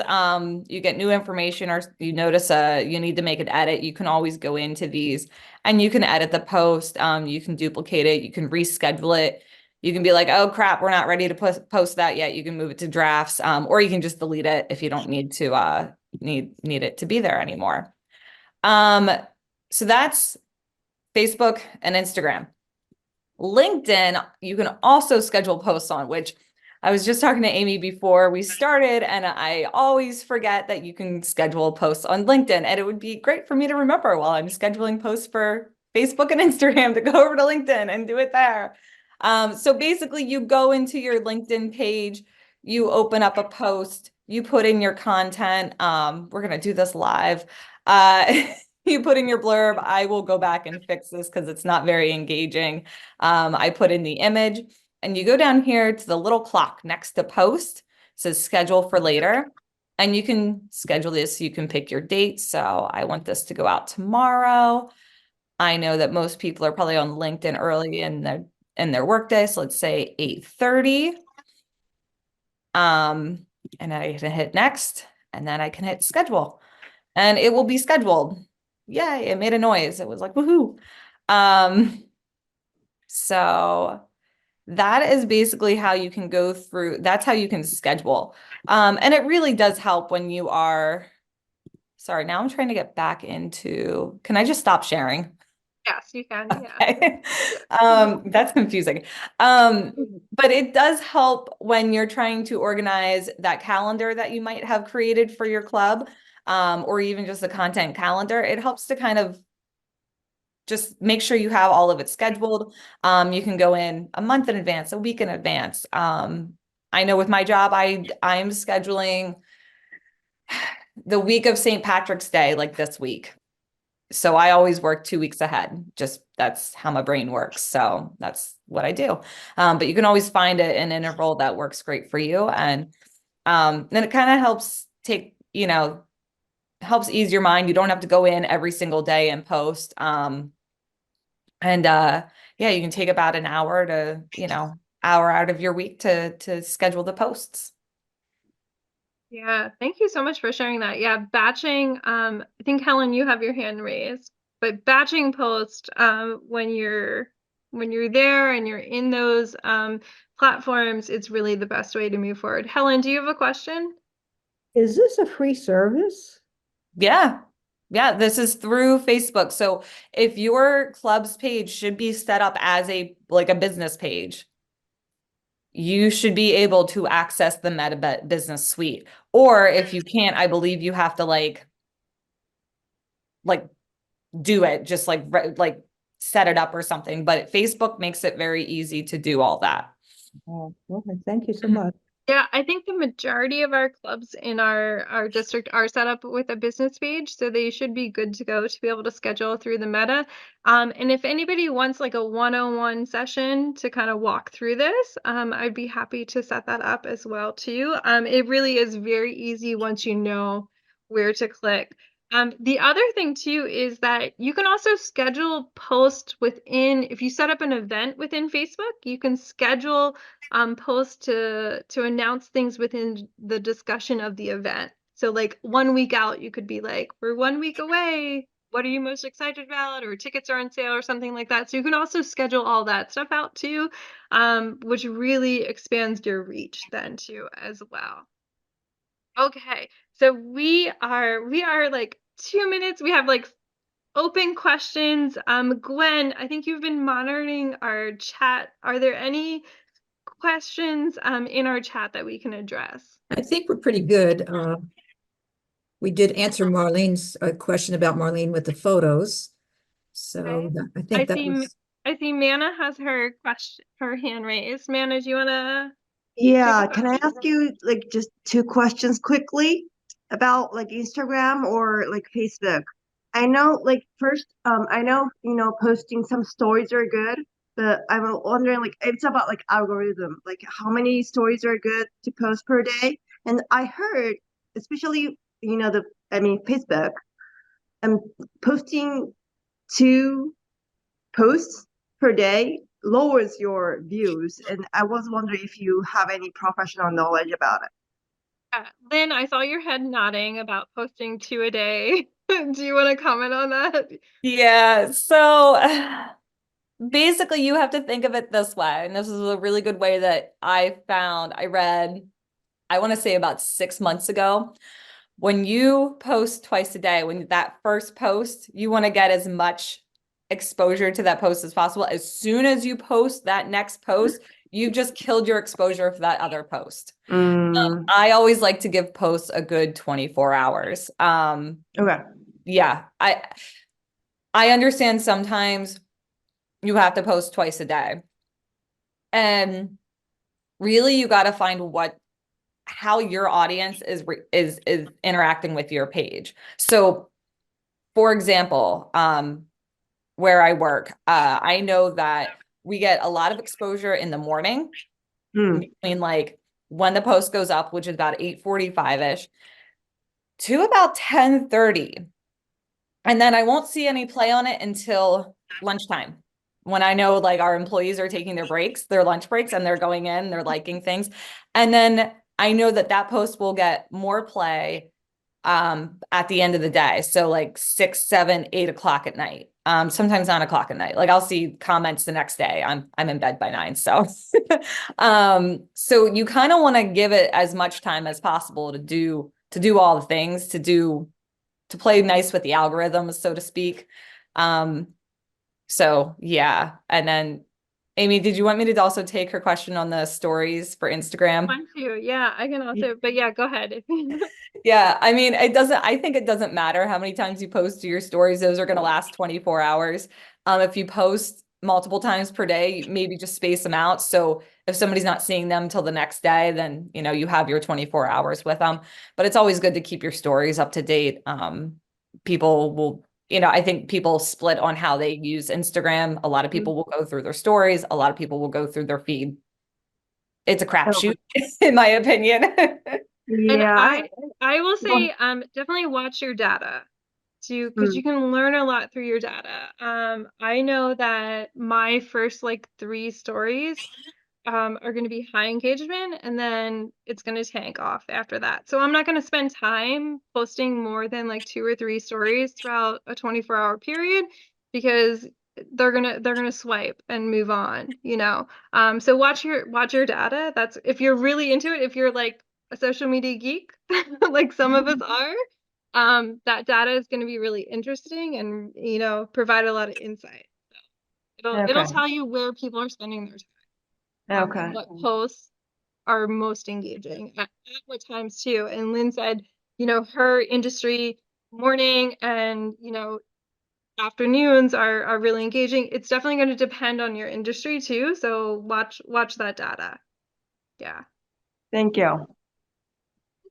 you get new information, or you notice you need to make an edit, you can always go into these and you can edit the post. You can duplicate it, you can reschedule it. You can be like, oh crap, we're not ready to post that yet. You can move it to drafts, or you can just delete it if you don't need to need it to be there anymore. So that's Facebook and Instagram. LinkedIn, you can also schedule posts on, which I was just talking to Amy before we started, and I always forget that you can schedule posts on LinkedIn, and it would be great for me to remember while I'm scheduling posts for Facebook and Instagram to go over to LinkedIn and do it there. So basically you go into your LinkedIn page, you open up a post, you put in your content. We're going to do this live. You put in your blurb. I will go back and fix this because it's not very engaging. I put in the image, and you go down here to the little clock next to post. It says schedule for later, and you can schedule this. You can pick your date. So I want this to go out tomorrow. I know that most people are probably on LinkedIn early in their workday. So let's say 8:30. And I can hit next, and then I can hit schedule, and it will be scheduled. Yay, it made a noise. It was like, woohoo. So that is basically how you can go through, that's how you can schedule. And it really does help when you are, sorry, now I'm trying to get back into, can I just stop sharing? Yes, you can. Okay. That's confusing. But it does help when you're trying to organize that calendar that you might have created for your club, or even just a content calendar. It helps to kind of just make sure you have all of it scheduled. You can go in a month in advance, a week in advance. I know with my job, I'm scheduling the week of St. Patrick's Day, like this week. So I always work 2 weeks ahead. Just that's how my brain works. So that's what I do. But you can always find an interval that works great for you. And then it kind of helps helps ease your mind. You don't have to go in every single day and post. Yeah, you can take about an hour hour out of your week to schedule the posts. Yeah, thank you so much for sharing that. Yeah, batching, I think Helen, you have your hand raised, but batching posts when you're there and you're in those platforms, it's really the best way to move forward. Helen, do you have a question? Is this a free service? Yeah. Yeah, this is through Facebook. So if your club's page should be set up as a business page, you should be able to access the Meta Business Suite. Or if you can't, I believe you have to like do it, just like set it up or something. But Facebook makes it very easy to do all that. Oh, okay, thank you so much. Yeah, I think the majority of our clubs in our district are set up with a business page, so they should be good to go to be able to schedule through the Meta. And if anybody wants like a one-on-one session to kind of walk through this, I'd be happy to set that up as well too. It really is very easy once you know where to click. The other thing too is that you can also schedule posts within, if you set up an event within Facebook, you can schedule post to announce things within the discussion of the event. So like 1 week out, you could be like, we're 1 week away. What are you most excited about? Or tickets are on sale or something like that. So you can also schedule all that stuff out too, which really expands your reach then too as well. Okay, so we are like 2 minutes. We have like open questions. Gwen, I think you've been monitoring our chat. Are there any questions in our chat that we can address? I think we're pretty good. We did answer Marlene's question about Marlene with the photos. So I think that was. I see Manna has her hand raised. Manna, do you want to? Yeah, can I ask you like just two questions quickly about like Instagram or like Facebook? I know like first, I know, posting some stories are good, but I'm wondering like it's about like algorithm, like how many stories are good to post per day. And I heard, especially, Facebook, I'm posting 2 posts per day lowers your views. And I was wondering if you have any professional knowledge about it. Lynn, I saw your head nodding about posting 2 a day. Do you want to comment on that? Yeah, so basically you have to think of it this way, and this is a really good way that I read, I want to say about 6 months ago. When you post twice a day, when that first post, you want to get as much exposure to that post as possible. As soon as you post that next post, you've just killed your exposure for that other post. I always like to give posts a good 24 hours. Okay. Yeah, I understand sometimes you have to post twice a day. And really you got to find how your audience is interacting with your page. So for example, where I work, I know that we get a lot of exposure in the morning between like when the post goes up, which is about 8:45-ish, to about 10:30. And then I won't see any play on it until lunchtime, when I know like our employees are taking their lunch breaks, and they're going in, they're liking things. And then I know that post will get more play at the end of the day. So like 6, 7, 8 o'clock at night. Sometimes 9 o'clock at night. Like I'll see comments the next day. I'm in bed by 9. So so you kind of want to give it as much time as possible to do all the things, to play nice with the algorithms, so to speak. So yeah. And then Amy, did you want me to also take her question on the stories for Instagram? I want to. Yeah, I can also, but yeah, go ahead. Yeah, I mean, I think it doesn't matter how many times you post to your stories. Those are going to last 24 hours. If you post multiple times per day, maybe just space them out. So if somebody's not seeing them till the next day, then, you have your 24 hours with them. But it's always good to keep your stories up to date. People will, I think people split on how they use Instagram. A lot of people will go through their stories. A lot of people will go through their feed. It's a crapshoot, in my opinion. Yeah. And I will say, definitely watch your data too, because you can learn a lot through your data. I know that my first like 3 stories, are going to be high engagement, and then it's going to tank off after that. So I'm not going to spend time posting more than like 2 or 3 stories throughout a 24-hour period, because they're gonna swipe and move on, you know. So watch your data. That's if you're really into it, if you're like a social media geek, like some of us are, that data is going to be really interesting and, you know, provide a lot of insight. So it'll tell you where people are spending their time. Okay. And what posts are most engaging at what times too. And Lynn said, you know, her industry morning and, you know, afternoons are really engaging. It's definitely going to depend on your industry too. So watch that data. Yeah. Thank you.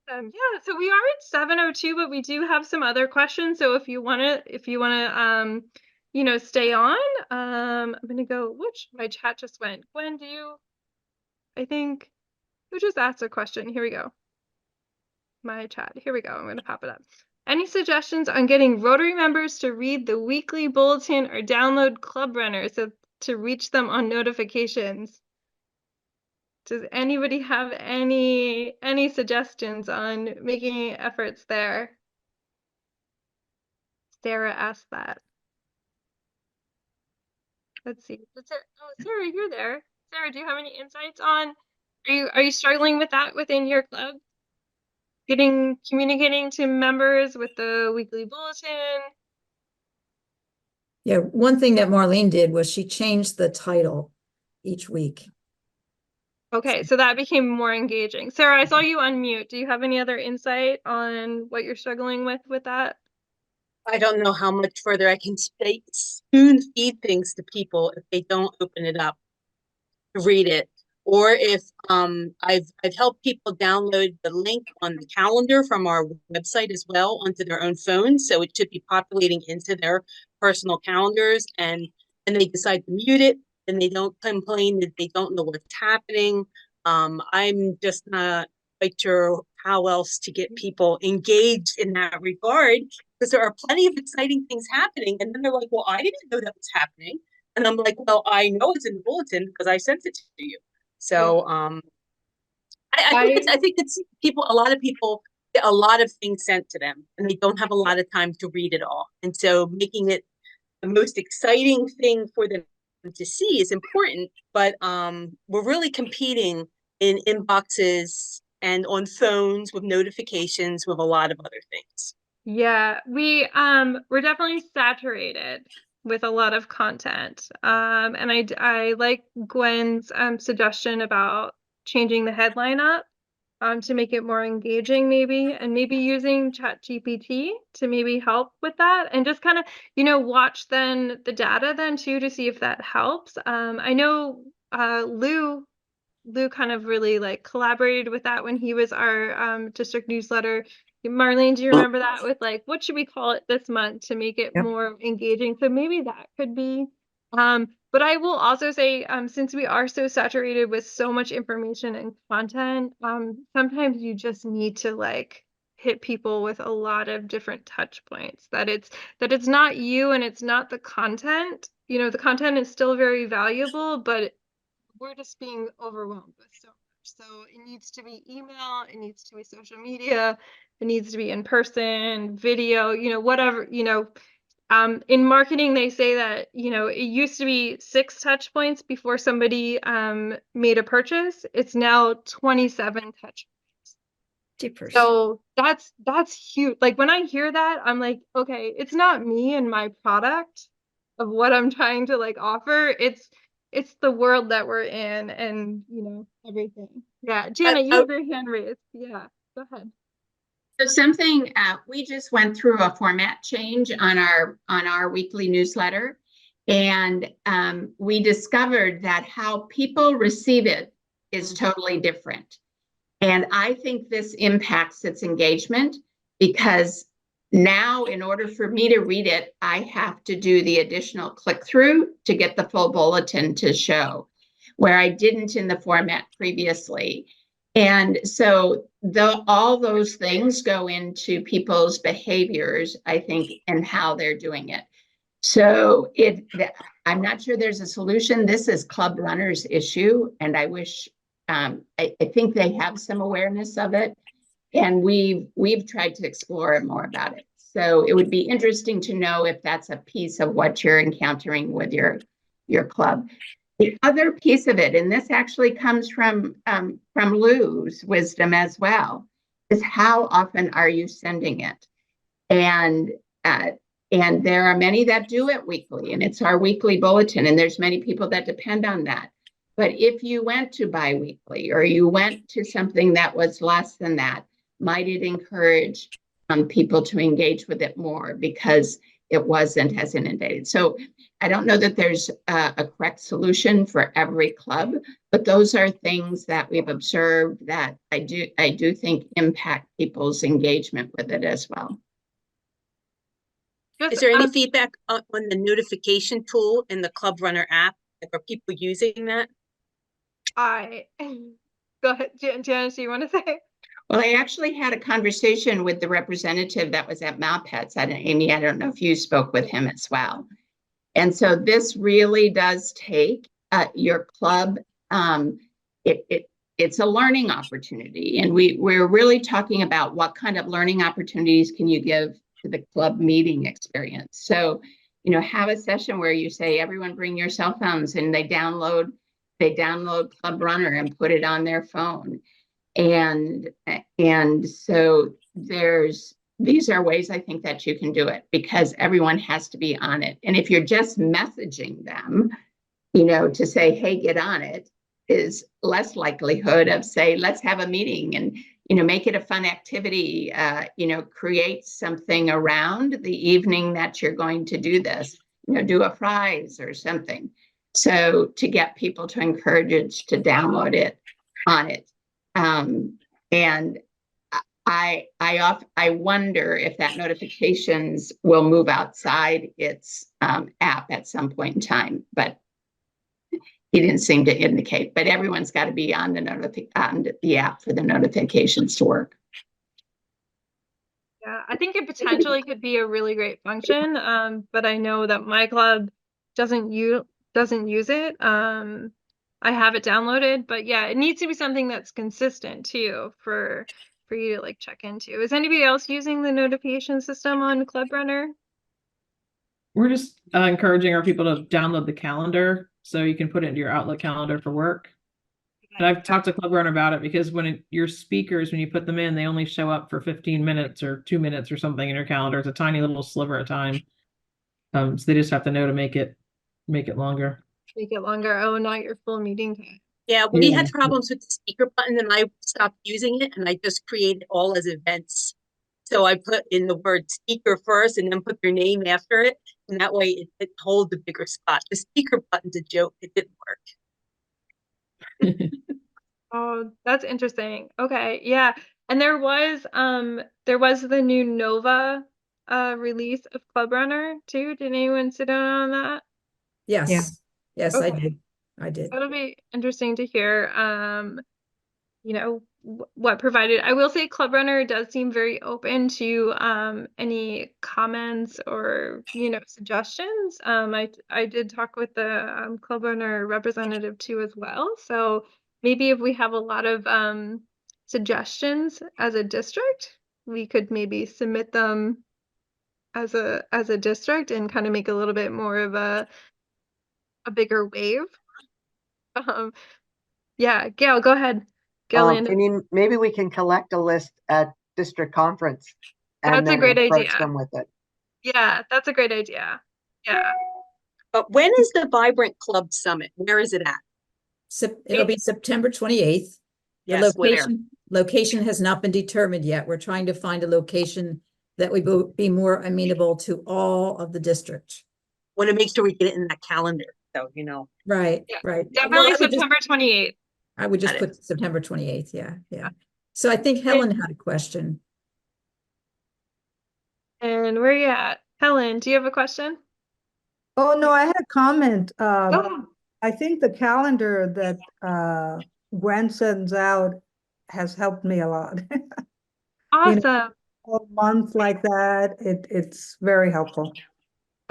Yeah, so we are at 7:02, but we do have some other questions. So if you wanna, you know, stay on, I'm gonna go, which my chat just went. Gwen, I think, who just asked a question? Here we go. My chat, here we go. I'm gonna pop it up. Any suggestions on getting Rotary members to read the weekly bulletin or download Club Runner so to reach them on notifications? Does anybody have any suggestions on making efforts there? Sarah asked that. Let's see. Sarah, you're there. Sarah, do you have any insights on, are you struggling with that within your club? Communicating to members with the weekly bulletin? Yeah, one thing that Marlene did was she changed the title each week. Okay, so that became more engaging. Sarah, I saw you unmute. Do you have any other insight on what you're struggling with that? I don't know how much further I can spoon feed things to people if they don't open it up to read it. Or if I've helped people download the link on the calendar from our website as well onto their own phones. So it should be populating into their personal calendars, and they decide to mute it, and they don't complain that they don't know what's happening. I'm just not quite sure how else to get people engaged in that regard, because there are plenty of exciting things happening. And then they're like, well, I didn't know that was happening. And I'm like, well, I know it's in the bulletin because I sent it to you. So I think it's people, a lot of people get a lot of things sent to them and they don't have a lot of time to read it all. And so making it the most exciting thing for them to see is important, but we're really competing in inboxes and on phones with notifications with a lot of other things. Yeah, we're definitely saturated with a lot of content. And I like Gwen's suggestion about changing the headline up to make it more engaging, maybe, and maybe using ChatGPT to maybe help with that, and just kind of, you know, watch then the data then too to see if that helps. I know Lou kind of really like collaborated with that when he was our district newsletter. Marlene, do you remember that with like, what should we call it this month to make it more engaging? So maybe that could be. But I will also say, since we are so saturated with so much information and content, sometimes you just need to like hit people with a lot of different touch points. That it's not you and it's not the content. You know, the content is still very valuable, but we're just being overwhelmed with so much. So it needs to be email, it needs to be social media, it needs to be in person, video, you know, whatever, you know. In marketing, they say that, you know, it used to be 6 touch points before somebody made a purchase. It's now 27 touch points. So that's huge. Like when I hear that, I'm like, okay, it's not me and my product of what I'm trying to like offer. It's the world that we're in and, you know, everything. Yeah, Janet, you have your hand raised. Yeah, go ahead. So something, we just went through a format change on our weekly newsletter, and we discovered that how people receive it is totally different. And I think this impacts its engagement, because now in order for me to read it, I have to do the additional click through to get the full bulletin to show, where I didn't in the format previously. And so all those things go into people's behaviors, I think, and how they're doing it. So I'm not sure there's a solution. This is club runners' issue, and I wish I think they have some awareness of it, and we've tried to explore more about it. So it would be interesting to know if that's a piece of what you're encountering with your club. The other piece of it, and this actually comes from Lou's wisdom as well, is how often are you sending it? And there are many that do it weekly, and it's our weekly bulletin, and there's many people that depend on that. But if you went to biweekly or you went to something that was less than that, might it encourage people to engage with it more because it wasn't as inundated? So I don't know that there's a correct solution for every club, but those are things that we've observed that I do think impact people's engagement with it as well. Is there any feedback on the notification tool in the Club Runner app? Like, are people using that? Go ahead, Janice, do you want to say? Well, I actually had a conversation with the representative that was at Malpets. Amy, I don't know if you spoke with him as well. And so this really does take your club. It's a learning opportunity, and we're really talking about what kind of learning opportunities can you give to the club meeting experience. So, have a session where you say, everyone bring your cell phones, and they download Club Runner and put it on their phone. And so these are ways I think that you can do it, because everyone has to be on it. And if you're just messaging them, to say, hey, get on it, is less likelihood of, say, let's have a meeting and, make it a fun activity, create something around the evening that you're going to do this, do a prize or something. So to get people to encourage to download it on it. And I wonder if that notifications will move outside its app at some point in time, but he didn't seem to indicate. But everyone's got to be on the app for the notifications to work. Yeah, I think it potentially could be a really great function, but I know that my club doesn't use it. I have it downloaded, but yeah, it needs to be something that's consistent too for you to check into. Is anybody else using the notification system on Club Runner? We're just encouraging our people to download the calendar so you can put it into your Outlook calendar for work. And I've talked to Club Runner about it, because when your speakers, when you put them in, they only show up for 15 minutes or 2 minutes or something in your calendar. It's a tiny little sliver at a time. So they just have to know to make it longer. Make it longer. Oh, not your full meeting time. Yeah, we had problems with the speaker button, and I stopped using it, and I just created all as events. So I put in the word speaker first and then put their name after it. And that way it holds a bigger spot. The speaker button's a joke. It didn't work. Oh, that's interesting. Okay, yeah. And there was the new Nova release of Club Runner too. Did anyone sit down on that? Yes. Yeah. Yes, Okay. I did. That'll be interesting to hear. What provided. I will say Club Runner does seem very open to any comments or suggestions. I did talk with the Club Runner representative too as well. So maybe if we have a lot of suggestions as a district, we could maybe submit them as a district and kind of make a little bit more of a bigger wave. Yeah, Gail, go ahead. I mean, maybe we can collect a list at district conference and then approach them with it. Yeah, that's a great idea. Yeah. But when is the Vibrant Club Summit? Where is it at? It'll be September 28th. Yes, The location has not been determined yet. We're trying to find a location that would be more amenable to all of the district. Want to make sure we get it in that calendar, so Right, right. Definitely September 28th. I would just put September 28th. Yeah. So I think Helen had a question. And where are you at? Helen, do you have a question? Oh, no, I had a comment. I think the calendar that Gwen sends out has helped me a lot. Awesome. A month like that, it's very helpful.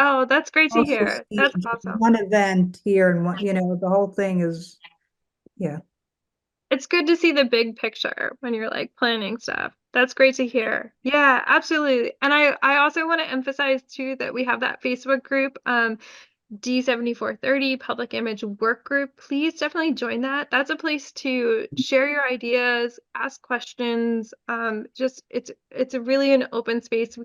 Oh, that's great to also hear. see That's awesome. one event here and one, you know, the whole thing is, yeah. It's good to see the big picture when you're like planning stuff. That's great to hear. Yeah, absolutely. And I also want to emphasize too that we have that Facebook group, D7430 Public Image Work Group. Please definitely join that. That's a place to share your ideas, ask questions. Just it's a really an open space.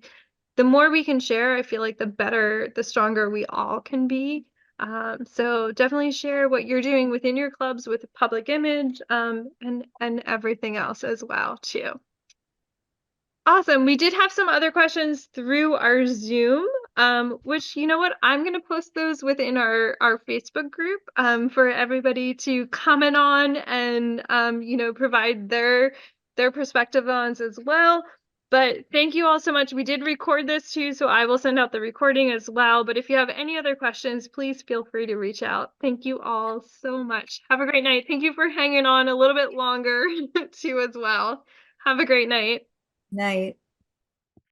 The more we can share, I feel like the better, the stronger we all can be. So definitely share what you're doing within your clubs with public image, and everything else as well too. Awesome. We did have some other questions through our Zoom, which, you know what, I'm going to post those within our Facebook group, for everybody to comment on and, you know, provide their perspective on as well. But thank you all so much. We did record this too, so I will send out the recording as well. But if you have any other questions, please feel free to reach out. Thank you all so much. Have a great night. Thank you for hanging on a little bit longer too as well. Have a great night. Night.